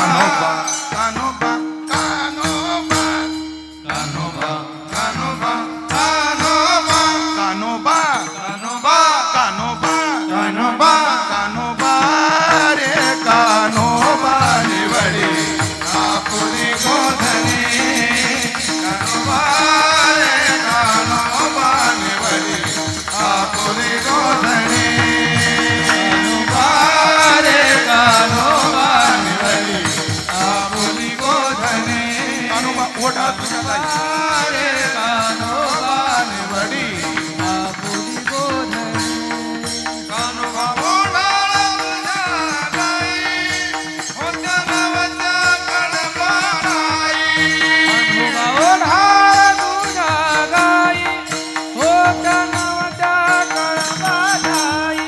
कानोबा कानोबा कानोबा, कानोबा कानोबा, कानोबा कानोबा, कानोबा कानोबा, कानोबा रे कानोबा निवडी आपुरी गोधनी, कानोबा रे कानोबा निवडी आपुरी गोधनी, कानोबा रे कानोबा निवडी आपुरी गोधनी, कानोबा ओढा तुझ्या गाई. रे कानोबा निवडी आपुरी गोधनी, कानोबा ओढाळा तुझ्या गाई, होत्या नवच्या कडबाई, कानोबा ओढाळा तुझ्या गाई, होत्या नवच्या कडबाई,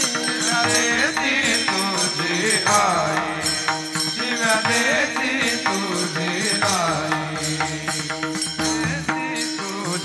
शिव्या देती तुझी आई, शिव्या देती तुझी आई, देती तुझी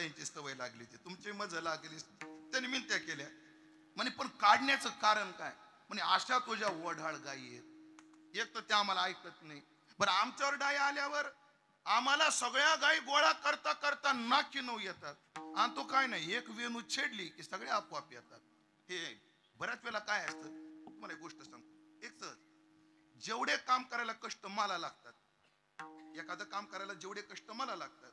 यांची सवय लागली ती तुमची मजा लागली त्यांनी मिनत्या केल्या म्हणे पण काढण्याचं कारण काय म्हणे अशा तुझ्या वढाळ गायी आहेत एक तर त्या आम्हाला ऐकत नाही बरं आमच्यावर डाय आल्यावर आम्हाला सगळ्या गायी गोळा करता करता नाकी नऊ येतात आणि तो काय नाही एक वेणू छेडली की सगळे आपोआप येतात हे बऱ्याच वेळेला काय असतं तुम्हाला एक गोष्ट सांगतो एक तर जेवढे काम करायला कष्ट मला लागतात एखादं काम करायला जेवढे कष्ट मला लागतात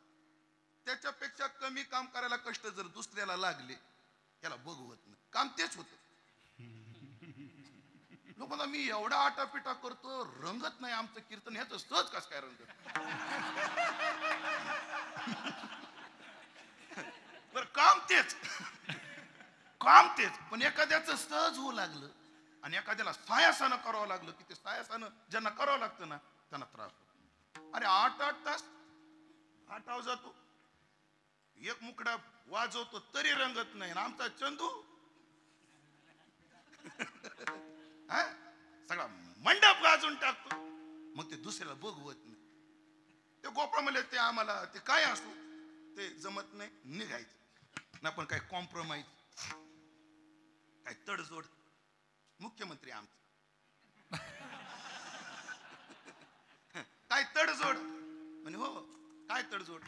त्याच्यापेक्षा कमी काम करायला कष्ट जर दुसऱ्याला लागले त्याला बघवत नाही काम तेच होत लोकांना मी एवढा आटापिटा करतो रंगत नाही आमचं कीर्तन ह्याच सहज कस काय रंगत बर काम तेच पण एखाद्याचं सहज होऊ लागलं आणि एखाद्याला सायासानं करावं लागलं की ते सायासानं ज्यांना करावं लागतं ना त्यांना त्रास होतो अरे 8-8 तास आठाव जातो एक मुकडा वाजवतो तरी रंगत नाही आमचा चंदू सगळा मंडप गाजून टाकतो मग ते दुसऱ्याला बघवत नाही ते गोपाळ म्हणले ते आम्हाला ते काय असो ते जमत नाही निघायचं ना पण काय कॉम्प्रोमाइज काय तडजोड मुख्यमंत्री आमचं काय तडजोड म्हणे हो काय तडजोड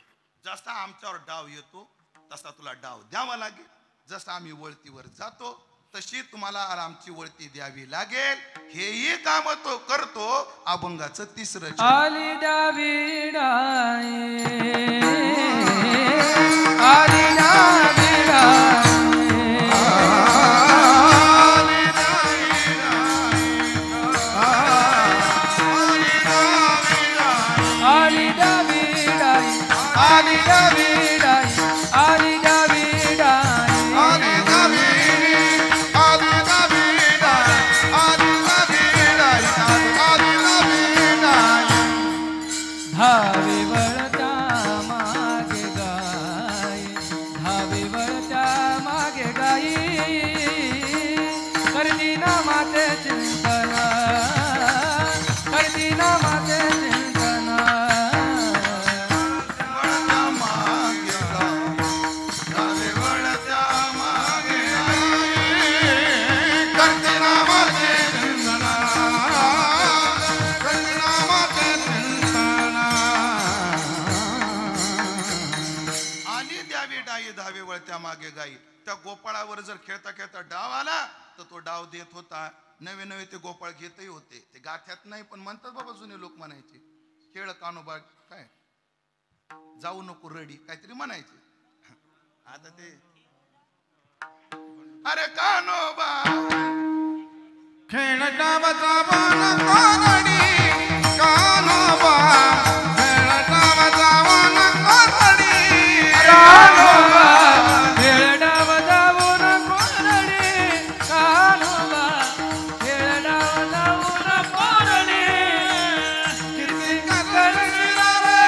जसा आमच्यावर डाव येतो तसा तुला डाव द्यावा लागेल जसं आम्ही वळतीवर जातो तशी तुम्हाला आमची वळती द्यावी लागेल हेही काम तो करतो अभंगाचं तिसरं आली डावी डाय आली डावी डाय मागे गाई त्या गोपाळावर जर खेळता खेळता डाव आला तर तो डाव देत होता नवे नवे ते गोपाळ घेतही होते ते गाथ्यात नाही पण म्हणतात बाबा जुने लोक म्हणायचे खेळ कानोबा काय जाऊ नको रडी काहीतरी म्हणायचे आता ते अरे कानोबा खेळ डावाचा वन कोरडी कानोबा खेळ डावाचा वन कोरडी कानोबा खेळ डावाचा वन कोरडी कानोबा खेळ डावाचा वन कोरडी किती करशील रे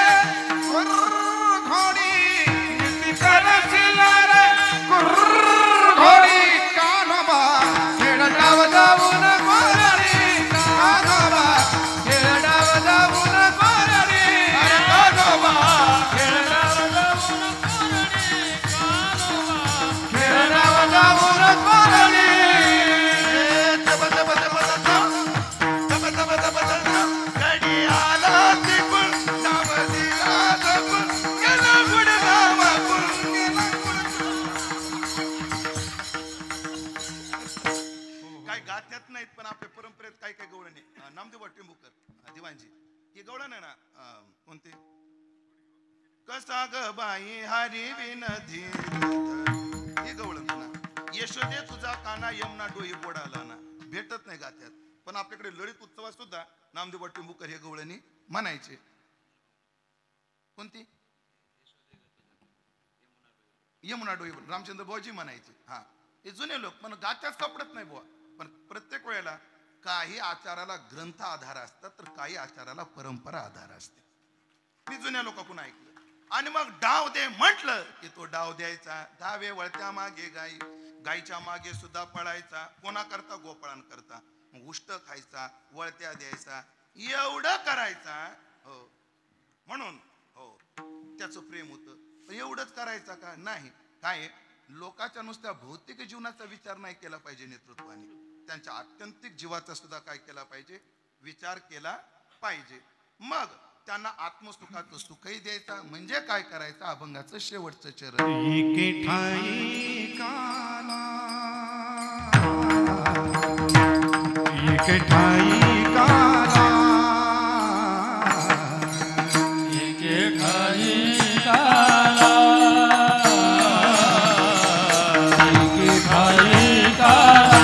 घोडी किती करशील रे घोडी कानोबा खेळ डावाचा वन कोरडी कानोबा खेळ डावाचा वन कोरडी कानोबा खेळ डावाचा वन कोरडी कानोबा खेळ डावाचा वन कोरडी तब तब तब तब तब तब गडी आला तिकून नाव दिला जपून गेला गुडगा वाकून काय गाथ्यात नाहीत पण आपल्या परंपरेत काय काय गवळण आहे नामदेव टेंभुकर दिवाणजी हे गवळण आहे ना कोणते कसा ग बाई हरी विनधी हे गवळण ना यशोदे तुझा काना यमुना डोई बोडाला ना भेटत नाही गाथ्यात पण आपल्याकडे ललित उत्सवात सुद्धा नामदेव टेंभुकर हे गवळणी म्हणायचे कोणती यमुना डोई रामचंद्र भाऊजी म्हणायचे हा हे जुने लोक पण गाथ्यात सापडत नाही बुवा पण प्रत्येक वेळेला काही आचाराला ग्रंथ आधार असतात तर काही आचाराला परंपरा आधार असते मी जुन्या लोकांकडून ऐकलं आणि मग डाव दे म्हटलं की तो डाव द्यायचा डावे वळत्या मागे गाई गाईच्या मागे सुद्धा पळायचा कोणाकरता गोपाळांकरता मग उष्ट खायचा वळत्या द्यायचा एवढं करायचा हो म्हणून हो त्याचं प्रेम होतं एवढंच करायचं का? नाही. काय आहे, लोकांच्या नुसत्या भौतिक जीवनाचा विचार नाही केला पाहिजे नेतृत्वाने, त्यांच्या आत्यंतिक जीवाचा सुद्धा काय केला पाहिजे, विचार केला पाहिजे. मग त्यांना आत्मसुखाचं सुखही द्यायचा. म्हणजे काय करायचं, अभंगाचं शेवटचं चरण. एके ठाई काला, एके ठाई काला, एके ठाई काला, एके ठाई काला.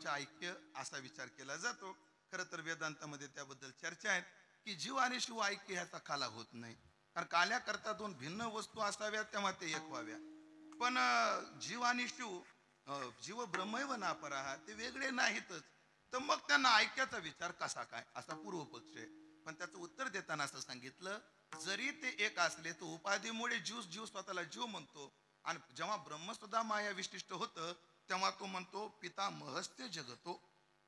ऐक्य असा विचार केला जातो. खरं तर वेदांतामध्ये त्याबद्दल चर्चा आहे की जीव आणि शिव ऐक्य ह्याचा काला होत नाही. कारण काल्याकरता दोन भिन्न वस्तू असाव्या तेव्हा ते एक व्हाव्या. पण जीव आणि शिव, जीव ब्रह्मैव नापराहा, ते वेगळे नाहीतच. तर मग त्यांना ऐक्याचा विचार कसा काय, असा पूर्व पक्ष आहे. पण त्याचं उत्तर देताना असं सांगितलं, जरी ते एक असले तर उपाधीमुळे जीव स्वतःला जीव म्हणतो. आणि जेव्हा ब्रह्म सुद्धा माया विशिष्ट होतं तेव्हा तो म्हणतो पिता महस्ते जगतो.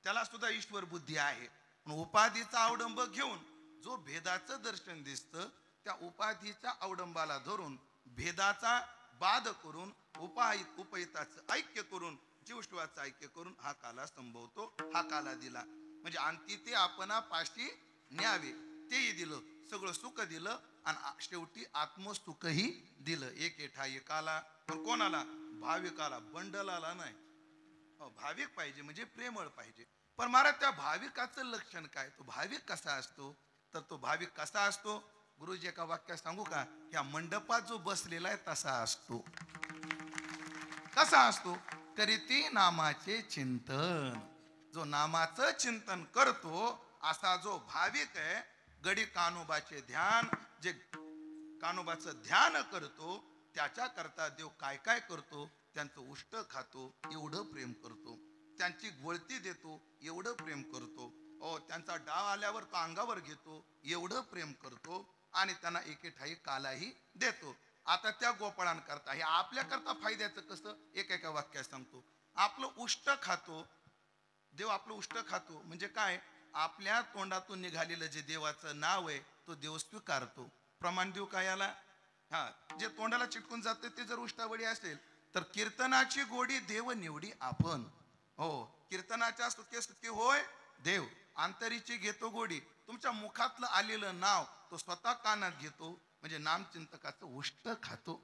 त्याला सुद्धा ईश्वर बुद्धी आहे. पण उपाधीचा अवडंब घेऊन जो भेदाचं दर्शन दिसतं, त्या उपाधीच्या अवडंबाला धरून भेदाचा बाध करून उपहिताचं ऐक्य करून जीवशिवाचं ऐक्य करून हा काला संभवतो. हा काला दिला म्हणजे अंती ते आपणा पाशी न्यावे, तेही दिलं. सगळं सुख दिलं आणि शेवटी आत्मसुखही दिलं. एक ठाई काला. पण कोणाला? भाविकाला, बंडलाला नाही. भाविक पाहिजे म्हणजे प्रेमळ पाहिजे. पण महाराज त्या भाविकाचं लक्षण काय? तो भाविक कसा असतो? तर तो भाविक कसा असतो? गुरुजी एका वाक्यात सांगू का? या मंडपात जो बसलेला आहे तसा असतो. कसा असतो? करीती नामाचे चिंतन. जो नामाचं चिंतन करतो असा जो भाविक आहे, गडी कानोबाचे ध्यान, जे कानोबाचं ध्यान करतो त्याच्या करता देव काय काय करतो. त्यांचं उष्ट खातो एवढं प्रेम करतो. त्यांची गोळती देतो एवढं प्रेम करतो. त्यांचा डाव आल्यावर तो अंगावर घेतो एवढं प्रेम करतो. आणि त्यांना एके ठाई कालाही देतो. आता त्या गोपाळांकरता हे आपल्या करता फायद्याचं कसं, एका वाक्यात सांगतो. आपलं उष्ट खातो देव, आपलं उष्ट खातो म्हणजे काय? आपल्या तोंडातून निघालेलं जे देवाचं नाव आहे तो देव स्वीकारतो. प्रमाण देऊ का याला? जे तोंडाला चिटकून जाते ते जर उष्टावळी असेल तर कीर्तनाची गोडी देव निवडी आपण. कीर्तनाच्या सुखे सुखे होय देव, अंतरीची घेतो गोडी. तुमच्या मुखातलं आलेलं नाव तो स्वतः कानात घेतो म्हणजे नामचिंतकाचं उष्ट खातो.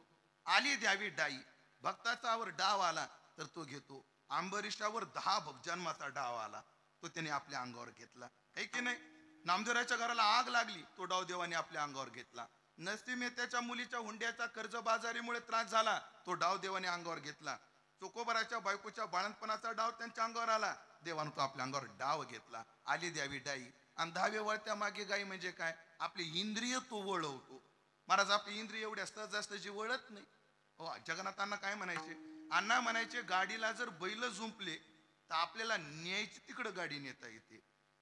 आली द्यावी डाई, भक्ताचा आवर डाव आला तर तो घेतो. अंबरीशावर 10 जन्माचा डाव आला तो त्याने आपल्या अंगावर घेतला, है की नाही? नामदेवराच्या घराला आग लागली, तो डाव देवाने आपल्या अंगावर घेतला. नरसिंह मेहताच्या मुलीच्या हुंड्याचा कर्जबाजारीमुळे त्रास झाला, तो डाव देवाने अंगावर घेतला. चोकोबराच्या बायकोच्या बाळणपणाचा डाव त्यांच्या अंगावर आला, देवाने तो आपल्या अंगावर डाव घेतला. आली द्यावी डाई. आणि 10 वळत्या मागे गाई म्हणजे काय? आपली इंद्रिय तो वळवतो. महाराज आपली इंद्रिय एवढ्या सहजासहजी वळत नाही. जगन्नाथांना काय म्हणायचे? अण्णा म्हणायचे, गाडीला जर बैल झुंपले तर आपल्याला न्यायची तिकडं गाडी नेता येते,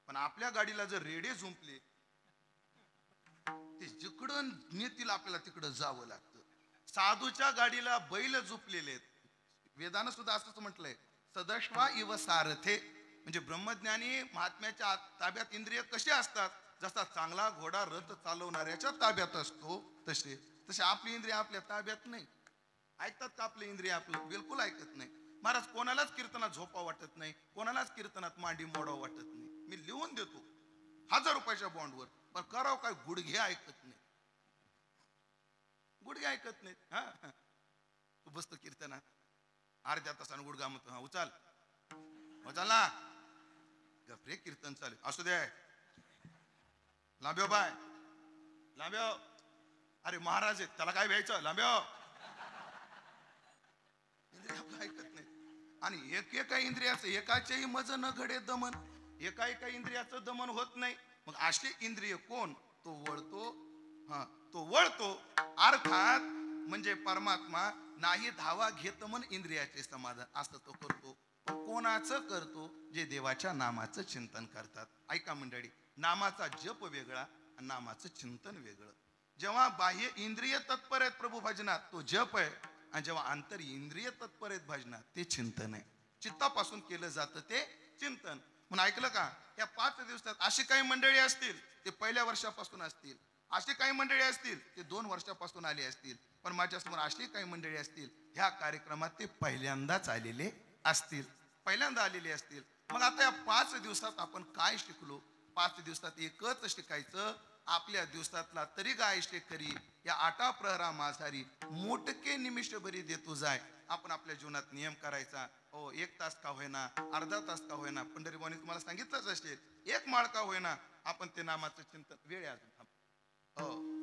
पण आपल्या गाडीला जर रेडे झुंपले ते जिकडं नेतील आपल्याला तिकडं जावं लागतं. साधूच्या गाडीला बैल झुपलेले आहेत. वेदानं सुद्धा असंच म्हटलंय, सदश्वा इव सारथे. म्हणजे ब्रह्मज्ञानी महात्म्याच्या ताब्यात इंद्रिय कसे असतात? जसा चांगला घोडा रथ चालवणाऱ्याच्या ताब्यात असतो तसे आपली इंद्रिय आपल्या ताब्यात नाही. ऐकतात का आपले इंद्रिय? आपलं बिलकुल ऐकत नाही. महाराज कोणालाच कीर्तनात झोपा वाटत नाही, कोणालाच कीर्तनात मांडी मोडावं वाटत नाही. मी लिहून देतो 1000 रुपयाच्या बॉन्डवर, पण करावं काय? गुडघे ऐकत नाही, गुडघे ऐकत नाहीत. तू बसतो कीर्तनात अर्ध्या तासानं गुडगा म्हणतो, हा उचल उचल ना, गपरे कीर्तन चालू असू दे, लांब्यो बाय लांब्यो, अरे महाराज आहेत त्याला काय व्हायचं, लांब्यो. इंद्रिय आपलं ऐकत नाही. आणि एका इंद्रियाचं एकाच्याही मज न घडे दमन, एका इंद्रियाचं दमन होत नाही. मग असे इंद्रिय कोण, तो वळतो, हा तो वळतो अर्थात म्हणजे परमात्मा नाही धावा घेत मन इंद्रियाचे समाधान असं तो करतो. कोणाचं करतो, जे देवाच्या नामाचं चिंतन करतात. ऐका मंडळी, नामाचा जप वेगळा आणि नामाचं चिंतन वेगळं. जेव्हा बाह्य इंद्रिय तत्पर आहेत प्रभू भजनात तो जप आहे, आणि जेव्हा आंतर इंद्रिय तत्पर आहेत भजनात ते चिंतन आहे. चित्तापासून केलं जातं ते चिंतन. म्हणून ऐकलं का, या 5 दिवसात अशी काही मंडळी असतील ते पहिल्या वर्षापासून असतील, अशी काही मंडळी असतील ते 2 वर्षापासून आले असतील, पण माझ्यासमोर अशी काही मंडळी असतील ह्या कार्यक्रमात ते पहिल्यांदाच आलेले असतील, पहिल्यांदा आलेले असतील. मग आता या 5 दिवसात आपण काय शिकलो? 5 दिवसात एकच शिकायचं, आपल्या दिवसातला तरी गायशे करी या 8 प्रहरा माझारी मोठके निमिष भरी देतो जाय. आपण आपल्या जीवनात नियम करायचा. हो, 1 तास का होईना, अर्धा तास का होईना, पंढरीबाईंनी तुम्हाला सांगितलंच असेल, 1 माळ का होईना आपण ते नामाचं चिंतन, वेळ अजून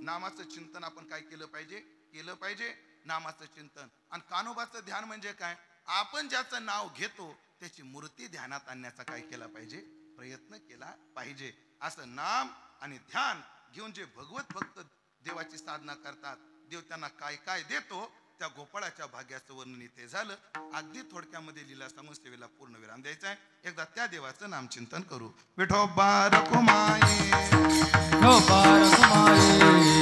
नामाचं चिंतन आपण काय केलं पाहिजे नामाचं चिंतन. आणि कान्होबाचं ध्यान म्हणजे काय, आपण ज्याचं नाव घेतो त्याची मूर्ती ध्यानात आणण्याचा काय केला पाहिजे, प्रयत्न केला पाहिजे. असं नाम आणि ध्यान घेऊन जे भगवत भक्त देवाची साधना करतात, देव त्यांना काय काय देतो, त्या गोपाळाच्या भाग्याचं वर्णन इथे झालं. अगदी थोडक्यामध्ये लीला सांगून सेवेला पूर्ण विराम द्यायचा आहे. एकदा त्या देवाचं नामचिंतन करू. विठोबा रखुमाई, विठोबा रखुमाई,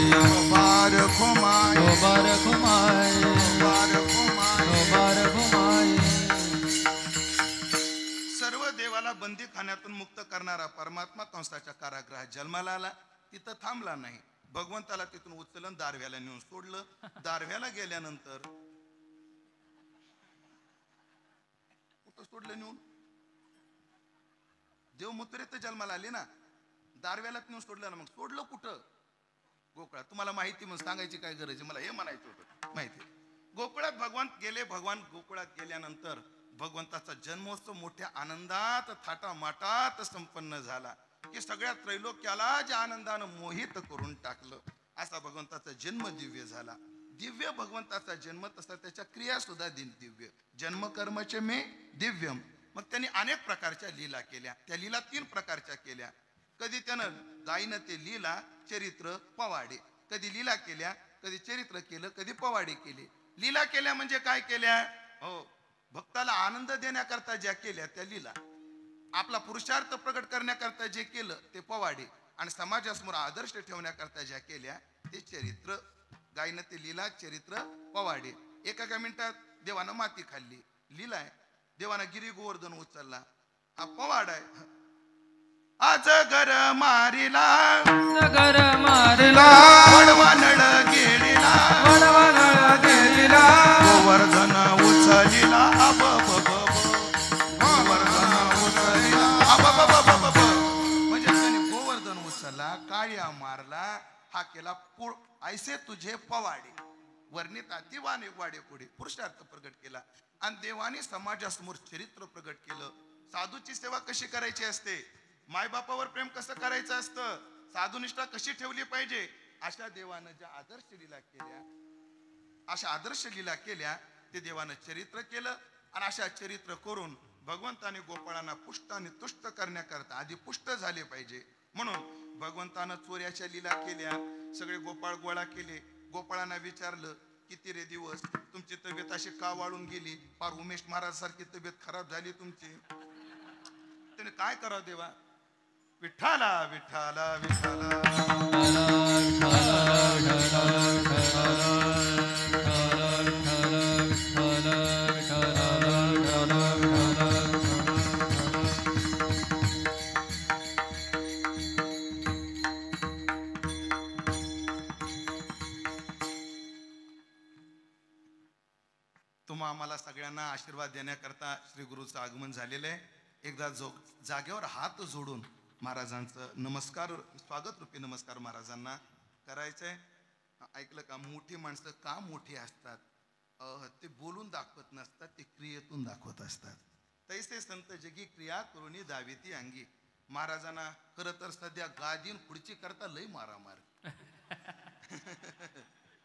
विठोबा रखुमाई, विठोबा रखुमाई, विठोबा रखुमाई, विठोबा रखुमाई. सर्व देवाला बंदी खाण्यातून मुक्त करणारा परमात्मा कंसाच्या कारागृहात जन्माला आला. तिथं थांबला नाही, भगवंताला तिथून उचलून दारव्याला नेऊन सोडलं. दारव्याला गेल्यानंतर कुठं सोडलं नेऊन, देव मुत्रेत जन्माला आले ना, दारव्याला नेऊन सोडलं ना, मग सोडलं कुठं, गोकुळात. तुम्हाला माहिती म्हणून सांगायची काय गरज आहे, मला हे म्हणायचं होतं माहिती. गोकुळात भगवान गेले. भगवान गोकुळात गेल्यानंतर भगवंताचा जन्मोत्सव मोठ्या आनंदात थाटामाटात संपन्न झाला, की सगळ्या त्रैलोक्याला ज्या आनंदानं मोहित करून टाकलं. असा भगवंताचा जन्म दिव्य झाला. दिव्य भगवंताचा जन्म, तसा त्याच्या क्रिया सुद्धा दिव्य. जन्म कर्मचे मे दिव्यम. मग त्यांनी अनेक प्रकारच्या लीला केल्या. त्या लीला 3 प्रकारच्या केल्या. कधी त्यानं गायनं ते लीला चरित्र पवाडे, कधी लीला केल्या, कधी चरित्र केलं, कधी पवाडे केले. लीला केल्या म्हणजे काय केल्या, हो, भक्ताला आनंद देण्याकरता ज्या केल्या त्या लीला, आपला पुरुषार्थ प्रकट करण्याकरता जे केलं ते पवाडे, आणि समाजासमोर आदर्श ठेवण्याकरता ज्या केल्या ते चरित्र. गायनं ते लीला, चरित्र, पवाडे. एका मिनिटात देवानं माती खाल्ली, लीला आहे. देवानं गिरी गोवर्धन उचलला, हा पवाड आहे. आज घर मारिला, नगर मारिला, वडवानळ गेलीला, वडवानळ गेलीला, गोवर्धन उचलिला, अब गोवर्धन उचलिला, अब म्हणजे त्याने गोवर्धन उचलला, काळ्या मारला, हा केला पुळ. ऐसे तुझे पवाडे वर्णित अतिवाने वाडे पुढे पुरुषार्थ प्रगट केला. आणि देवाने समाजासमोर चरित्र प्रगट केलं. साधूची सेवा कशी करायची असते, मायबापावर प्रेम कसं करायचं असतं, साधुनिष्ठा कशी ठेवली पाहिजे, अशा देवानं ज्या आदर्श लीला केल्या, अशा आदर्श लीला केल्या, ते देवानं चरित्र केलं. आणि अशा चरित्र करून भगवंताने गोपाळांना पुष्ट आणि तुष्ट करण्याकरता आधी पुष्ट झाले पाहिजे, म्हणून भगवंतानं चोऱ्याच्या लीला केल्या. सगळे गोपाळ गोळा केले. गोपाळांना विचारलं, किती रे दिवस तुमची तब्येत अशी का वाळून गेली, फार उमेश महाराज सारखी तब्येत खराब झाली तुमची. त्याने काय करावं देवा, विठ्ठला विठ्ठला विठ्ठला, तुम्हा आम्हाला सगळ्यांना आशीर्वाद देण्याकरता श्री गुरुचं आगमन झालेलं आहे. एकदा जागेवर हात जोडून महाराजांचं नमस्कार, स्वागत रूपी नमस्कार महाराजांना करायचंय. ऐकलं का, मोठी माणसं का मोठी असतात, ते बोलून दाखवत नसतात, ते क्रियेतून दाखवत असतात. तैसे संत जगी क्रिया करुणी दावेती अंगी. महाराजांना खरं तर सध्या गादीन खुर्ची करता लई मारामार.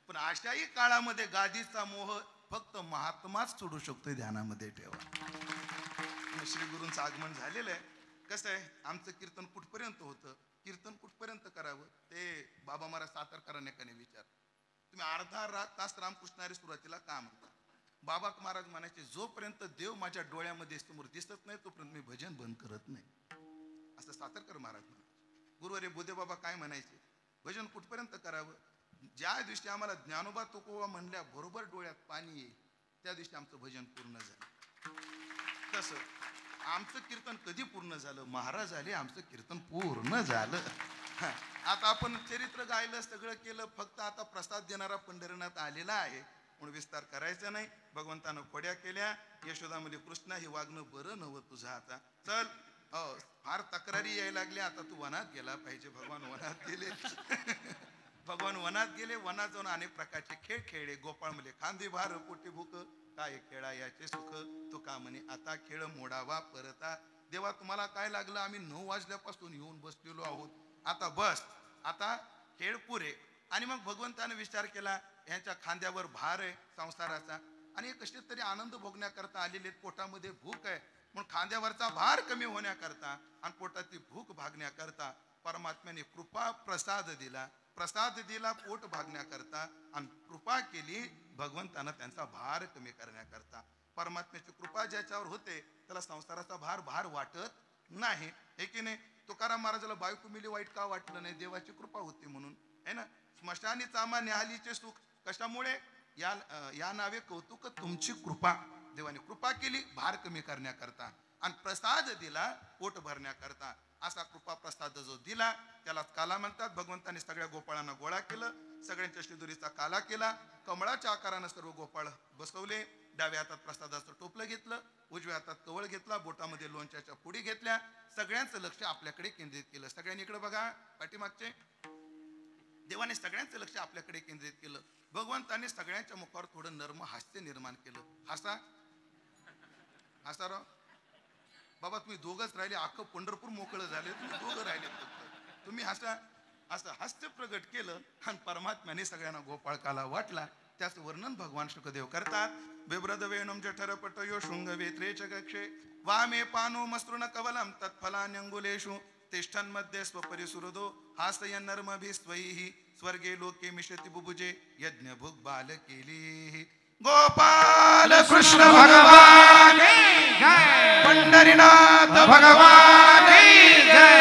पण अशाही काळामध्ये गादीचा मोह फक्त महात्माच सोडू शकतोय, ध्यानामध्ये ठेवा. श्री गुरूंचं आगमन झालेलं आहे. कसं आहे, आमचं कीर्तन कुठपर्यंत होतं, कीर्तन कुठपर्यंत करावं ते बाबा महाराज सातारकरांनी विचार. तुम्ही अर्धा तास रामकृष्ण हरी सुरुवातीला का म्हणता? बाबा महाराज म्हणायचे, जोपर्यंत देव माझ्या डोळ्यामध्ये समोर दिसत नाही तोपर्यंत मी भजन बंद करत नाही, असं सातारकर महाराज म्हणायचे. गुरुवारी बोधेबाबा काय म्हणायचे, भजन कुठपर्यंत करावं? ज्या दिवशी आम्हाला ज्ञानोबा तुकोबा म्हणल्या बरोबर डोळ्यात पाणी येईल त्या दिवशी आमचं भजन पूर्ण झालं. तसं आमचं कीर्तन कधी पूर्ण झालं? महाराज आले, आमचं कीर्तन पूर्ण झालं. आता आपण चरित्र गायलं, सगळं केलं, फक्त आता प्रसाद देणारा पंढरीनाथ आलेला आहे म्हणून विस्तार करायचा नाही. भगवंतानं खोड्या केल्या, यशोदामध्ये कृष्ण हे वागणं बरं नव्ह तुझं. आता चल, फार तक्रारी यायला लागल्या, आता तू वनात गेला पाहिजे. भगवान वनात गेले. भगवान वनात गेले, वनात जाऊन अनेक प्रकारचे खेळ खेळले. गोपाळ म्हणले खांदे भार पोटे भूक, काय खेळा याचे सुख. तो का म्हणे आता खेळ मोडावा परता. देवा तुम्हाला काय लागलं? आम्ही 9 वाजल्यापासून येऊन बसलेलो आहोत, आता बस, आता खेळ पुरे. आणि मग भगवंताने विचार केला, यांच्या खांद्यावर भार आहे संसाराचा आणि कसे तरी आनंद भोगण्याकरता आलेले, पोटामध्ये भूक आहे म्हणून खांद्यावरचा भार कमी होण्याकरता आणि पोटाची भूक भागण्याकरता परमात्म्याने कृपा प्रसाद दिला. प्रसाद दिला पोट भागण्याकरता आणि कृपा केली भगवंतानं त्यांचा भार कमी करण्याकरता. परमात्म्याची कृपा ज्याच्यावर होते त्याला संसाराचा भार वाटत नाही, हे की नाही? तुकाराम महाराजाला बायको मिली वाईट का वाटलं नाही? देवाची कृपा होती म्हणून, है ना? स्मशानी चामा न्याहालीचे सुख कशामुळे? या नावे कौतुक तुमची कृपा. देवाने कृपा केली भार कमी करण्याकरता आणि प्रसाद दिला पोट भरण्याकरता. असा कृपा प्रसाद जो दिला त्यालाच काला म्हणतात. भगवंताने सगळ्या गोपाळांना गोळा केलं, सगळ्यांच्या शिदुरीचा काला केला, कमळाच्या आकारानं सर्व गोपाळ बसवले. डाव्या हातात प्रसादाचं टोपलं घेतलं, उजव्या हातात कवळ घेतला, बोटामध्ये लोणच्याच्या पुडी घेतल्या. सगळ्यांचं लक्ष आपल्याकडे केंद्रित केलं. सगळ्यांनी इकडे बघा, पाठीमागचे. देवाने सगळ्यांचं लक्ष आपल्याकडे केंद्रित केलं. भगवंताने सगळ्यांच्या मुखावर थोडं नर्म हास्य निर्माण केलं. हसा हसा राव बाबा, तुम्ही दोघंच राहिले, अख्खं पंढरपूर मोकळं झाले, तुम्ही दोघं राहिले. तुम्ही हसा. असं हास्य प्रगट केलं आणि परमात्म्याने सगळ्यांना गोपाळ काला वाटला. त्याचं वर्णन भगवान शुकदेव करतात. बिभ्रद वेणुम जठरपटयो शृंगवेत्रेच कक्षे वामे पानो मसृण कवलम तत्फलान्यंगुलेषु तिष्ठन्मध्ये स्वपरिसुरदो हासयन् नर्मभिस्त्वैः स्वर्गे लोके मिषति बुभुजे यज्ञ भुग बाल केली. गोपाल कृष्ण भगवान पंढरीनाथ भगवान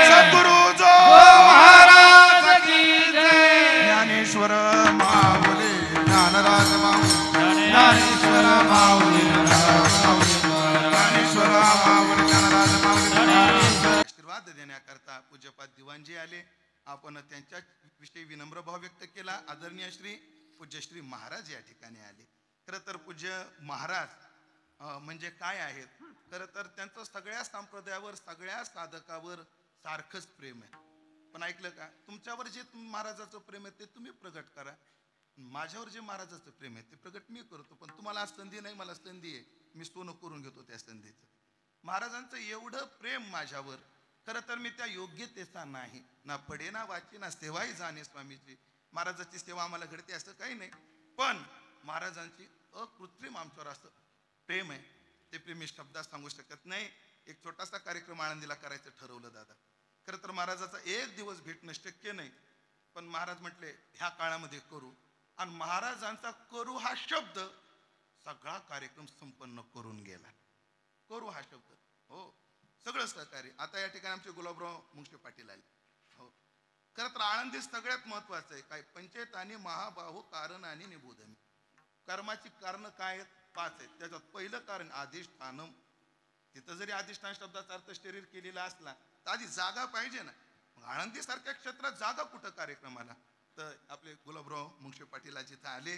सद्गुरु जो महाराज की जय. ज्ञानेश्वर माऊली ज्ञानराज माऊली, ज्ञानेश्वर माऊली ज्ञानेश्वर माऊली ज्ञानराज माऊली. आशीर्वाद देण्याकरता पूज्यपाद दिवाणजी आले. आपण त्यांच्या विषयी विनम्र भाव व्यक्त केला. आदरणीय श्री पूज्य श्री महाराज या ठिकाणी आले. खरं तर पूज्य महाराज म्हणजे काय आहेत? खरं तर त्यांचं सगळ्या संप्रदायावर, सगळ्या साधकावर सारखंच प्रेम आहे. पण ऐकलं का, तुमच्यावर जे महाराजाचं प्रेम आहे ते तुम्ही प्रगट करा. माझ्यावर जे महाराजाचं प्रेम आहे ते प्रगट मी करतो. पण तुम्हाला संधी नाही, मला संधी आहे, मी सोनं करून घेतो त्या संधीचं. महाराजांचं एवढं प्रेम माझ्यावर, खरं तर मी त्या योग्यतेचा नाही, ना पडे ना वाची ना सेवाही जाणे स्वामीची. महाराजाची सेवा आम्हाला घडते असं काही नाही, पण महाराजांची अकृत्रिम आमच्यावर असं प्रेम आहे. ते प्रेम मी शब्दात सांगू शकत नाही. एक छोटासा कार्यक्रम आळंदीला करायचं ठरवलं दादा. खरं तर महाराजाचा एक दिवस भेटणं शक्य नाही, पण महाराज म्हटले ह्या काळामध्ये करू. आणि महाराजांचा करू हा शब्द सगळा कार्यक्रम संपन्न करून गेला. करू हा शब्द, हो, सगळं सहकार्य. आता या ठिकाणी आमचे गुलाबराव मुंगशे पाटील आले. हो, खरं तर आळंदी सगळ्यात महत्वाचं आहे. काय? पंचेत आणि महाबाहू कारण आणि निबोधन. कर्माची कारण काय आहेत? 5 आहेत. त्याच्यात पहिलं कारण अधिष्ठानम. तिथं जरी अधिष्ठान शब्दाचा अर्थ शरीर केलेला असला तर आधी जागा पाहिजे ना. आळंदी सारख्या क्षेत्रात जागा कुठं कार्यक्रमाला? तर आपले गुलाबराव मुंगशे पाटील जिथं आले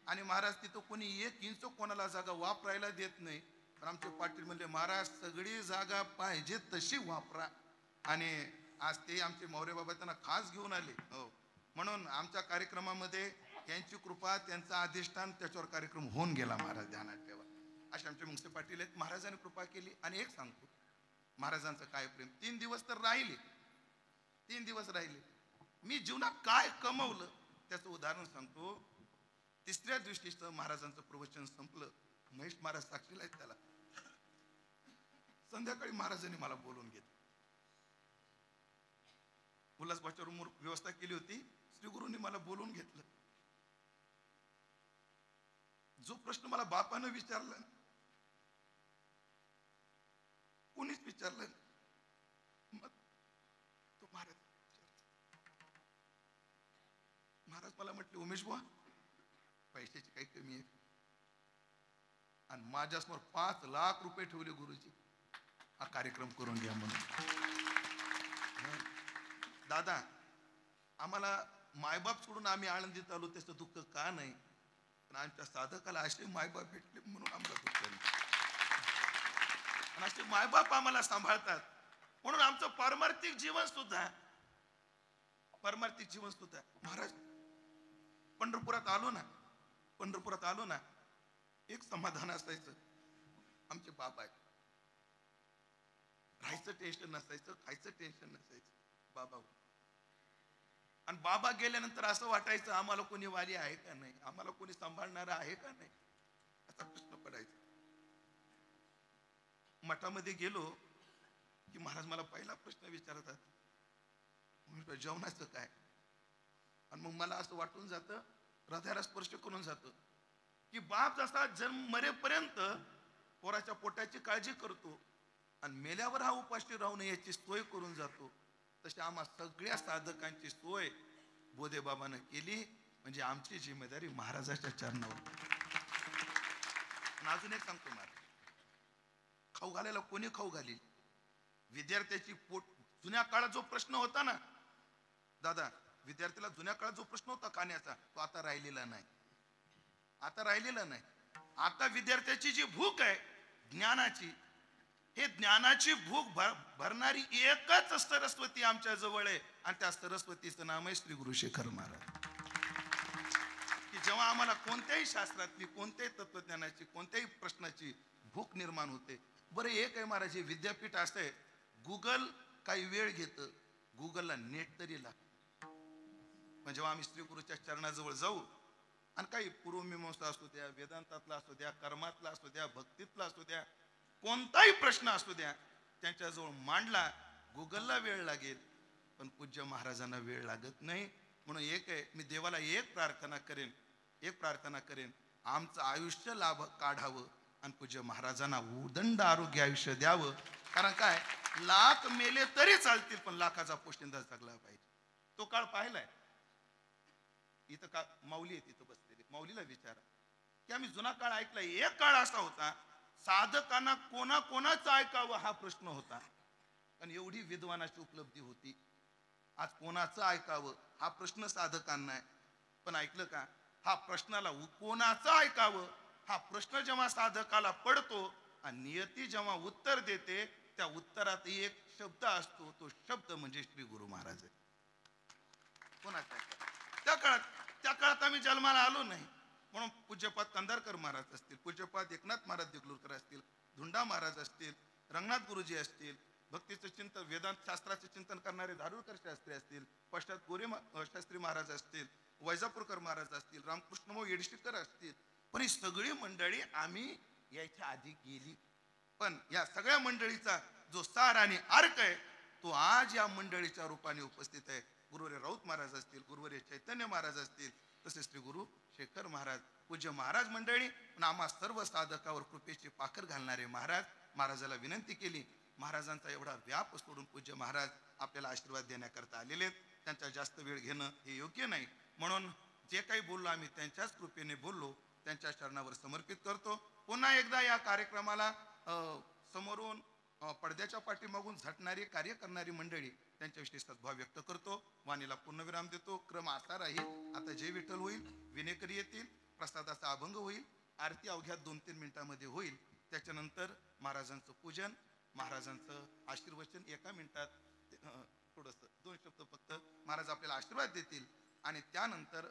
आणि महाराज तिथं कोणी 1 इंच कोणाला जागा वापरायला देत नाही. पण आमचे पाटील म्हणले महाराज सगळी जागा पाहिजे तशी वापरा. आणि आज ते आमचे मौर्य बाबा त्यांना खास घेऊन आले. हो, म्हणून आमच्या कार्यक्रमामध्ये त्यांची कृपा, त्यांचं अधिष्ठान, त्याच्यावर कार्यक्रम होऊन गेला. महाराज ध्यानात ठेवा. असे आमचे मुंगसे पाटील आहेत. महाराजांनी कृपा केली. आणि एक सांगतो, महाराजांचं काय प्रेम. 3 दिवस तर राहिले, 3 दिवस राहिले. मी जीवनात काय कमवलं त्याचं उदाहरण सांगतो. 3ऱ्या दिवशीचं महाराजांचं प्रवचन संपलं. महेश महाराज साक्षीला आहेत त्याला. संध्याकाळी महाराजांनी मला बोलून घेतलं. उल्हासबाच्या रूमवर व्यवस्था केली होती. श्री गुरूंनी मला बोलून घेतलं. जो प्रश्न मला बापानं विचारला, कोणीच विचारलं, मग तो महाराज मला म्हटले, उमेश बुवा, पैशाची काही कमी आहे? आणि माझ्यासमोर 5 लाख रुपये ठेवले गुरुजी, हा कार्यक्रम करून घ्या म्हणून. दादा, आम्हाला मायबाप सोडून आम्ही आनंदीत आलो, त्याचं दुःख का नाही? पण आमच्या साधकाला असे मायबाप भेटले म्हणून आमचं दुःख नाही. आणि असे मायबाप आम्हाला सांभाळतात म्हणून आमचं पारमार्थिक जीवन सुद्धा महाराज, पंढरपुरात आलो ना, एक समाधान असायचं. आमचे बाबा आहेत. राहायचं टेन्शन नसायचं, खायचं टेन्शन नसायचं. बाबा, आणि बाबा गेल्यानंतर असं वाटायचं आम्हाला कोणी वाली आहे का नाही, आम्हाला कोणी सांभाळणारा आहे का नाही, असा प्रश्न पडायचा. मठामध्ये गेलो की महाराज मला पहिला प्रश्न विचारतात, जेवणाचं काय? आणि मग मला असं वाटून जातं, हृदयाला स्पर्श करून जातं की बाप जसा जन्म मरेपर्यंत पोराच्या पोटाची काळजी करतो आणि मेल्यावर हा उपाशी राहू नये याची सोय करून जातो, तशी आम्हा सगळ्या साधकांची सोय बोधे बाबानं केली. म्हणजे आमची जिम्मेदारी महाराजाच्या चरणावर. अजून एक सांगतो, महाराज खाऊ घालायला कोणी खाऊ घालील? विद्यार्थ्याची पोट. जुन्या काळात जो प्रश्न होता ना दादा, विद्यार्थ्याला जुन्या काळात जो प्रश्न होता खाण्याचा, तो आता राहिलेला नाही. आता विद्यार्थ्याची जी भूक आहे ज्ञानाची, हे ज्ञानाची भूक भरणारी एकच सरस्वती आमच्या जवळ आहे. आणि त्या सरस्वतीचं नाम आहे श्री गुरु शेखर महाराज. की जेव्हा आम्हाला कोणत्याही शास्त्रातली, कोणत्याही तत्वज्ञानाची, कोणत्याही प्रश्नाची भूक निर्माण होते. बरं एक आहे महाराज, हे विद्यापीठ असं आहे, गुगल काही वेळ घेतं, गुगलला नेट तरी लागतं. म्हणजे जेव्हा आम्ही श्री गुरुच्या चरणाजवळ जाऊ आणि काही पूर्वमीमांसा असू द्या, वेदांतातला असू द्या, कर्मातला असू द्या, भक्तीतला असू द्या, कोणताही प्रश्न असू द्या, त्यांच्याजवळ मांडला, गुगलला वेळ लागेल पण पूज्य महाराजांना वेळ लागत नाही. म्हणून एक आहे, मी देवाला एक प्रार्थना करेन, आमचं आयुष्य लाभ काढावं आणि पूज्य महाराजांना उदंड आरोग्य आयुष्य द्यावं. कारण काय, लाख मेले तरी चालतील पण लाखाचा पोशिंदा जगला पाहिजे. तो काळ पाहिलाय. इथं का माऊली आहे तिथं बसलेली, माऊलीला विचारा की आम्ही जुना काळ ऐकलाय. एक काळ असा होता, साधकांना कोणाचं ऐकावं हा प्रश्न होता. आणि एवढी विद्वानाची उपलब्धी होती. आज कोणाचं ऐकावं हा प्रश्न साधकांना आहे. पण ऐकलं का, हा प्रश्नाला कोणाचं ऐकावं हा प्रश्न जेव्हा साधकाला पडतो आणि नियती जेव्हा उत्तर देते, त्या उत्तरात एक शब्द असतो, तो शब्द म्हणजे श्री गुरु महाराज आहे. कोणाचं ऐकावं? त्या काळात आम्ही जन्माला आलो नाही. म्हणून पूज्यपाद कंधारकर महाराज असतील, पूज्यपाद एकनाथ महाराज देगलूरकर असतील, धुंडा महाराज असतील, रंगनाथ गुरुजी असतील, भक्तीचं चिंतन, वेदांत शास्त्राचे चिंतन करणारे धारूरकर शास्त्री असतील, पश्चात गोरे शास्त्री महाराज असतील, वैजापूरकर महाराज असतील, रामकृष्ण येडशीकर असतील. पण ही सगळी मंडळी आम्ही याच्या आधी गेली. पण या सगळ्या मंडळीचा जो सार आणि अर्क आहे तो आज या मंडळीच्या रूपाने उपस्थित आहे. गुरुवर्य राऊत महाराज असतील, गुरुवर्य चैतन्य महाराज असतील, तसेच श्री गुरु शेखर महाराज, पूज्य महाराज मंडळी. पण आम्हा सर्व साधकावर कृपेची पाखर घालणारे महाराज. महाराजाला विनंती केली, महाराजांचा एवढा व्याप सोडून पूज्य महाराज आपल्याला आशीर्वाद देण्याकरता आलेले आहेत. त्यांचा जास्त वेळ घेणं हे योग्य नाही. म्हणून जे काही बोललो आम्ही त्यांच्याच कृपेने बोललो, त्यांच्या चरणावर समर्पित करतो. पुन्हा एकदा या कार्यक्रमाला समोरून पडद्याच्या पाठीमागून झटणारी कार्य करणारी मंडळी, त्यांच्याविषयी सद्भाव व्यक्त करतो. वाणीला पूर्णविराम देतो. क्रम असा राहील, आता जय विठ्ठल होईल, विनेकरी येतील, प्रसादाचा अभंग होईल, आरती अवघ्या 2-3 मिनिटांमध्ये होईल. त्याच्यानंतर महाराजांचं पूजन, महाराजांचं आशीर्वचन 1 मिनिटात, थोडंसं 2 शब्द फक्त महाराज आपल्याला आशीर्वाद देतील. आणि त्यानंतर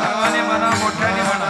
सर्वांनी म्हणा, मोठ्याने म्हणा.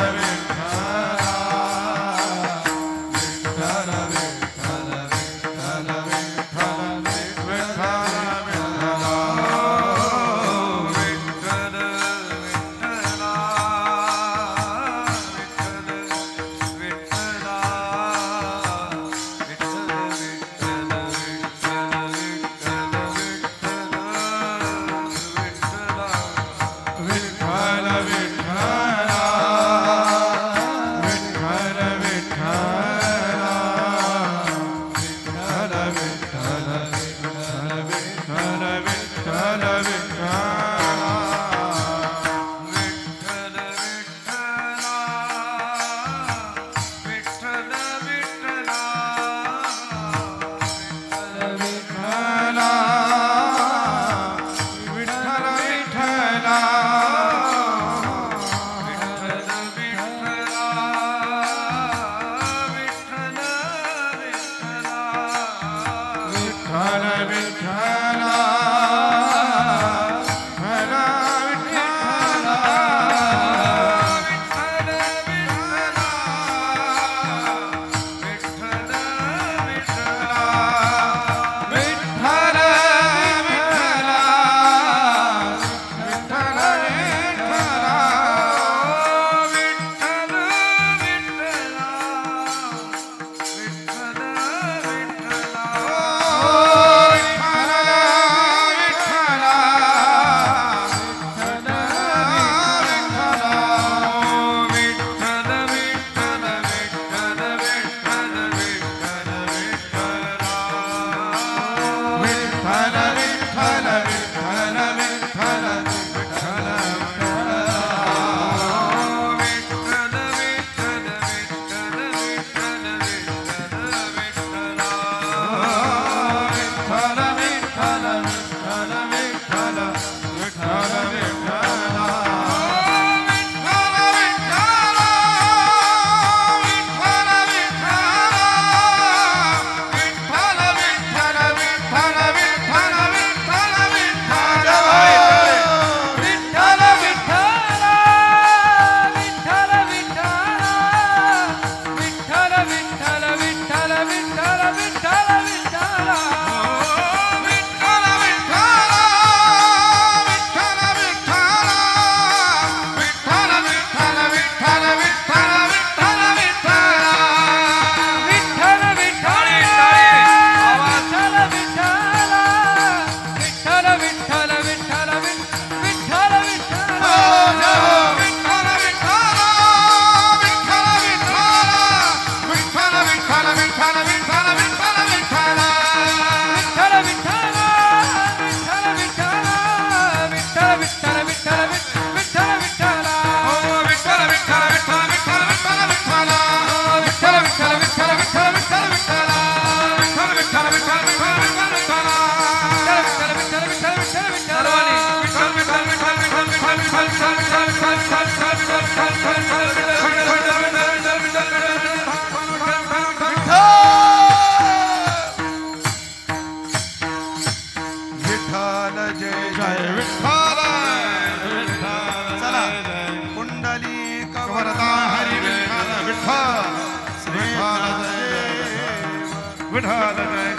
विठ्ठल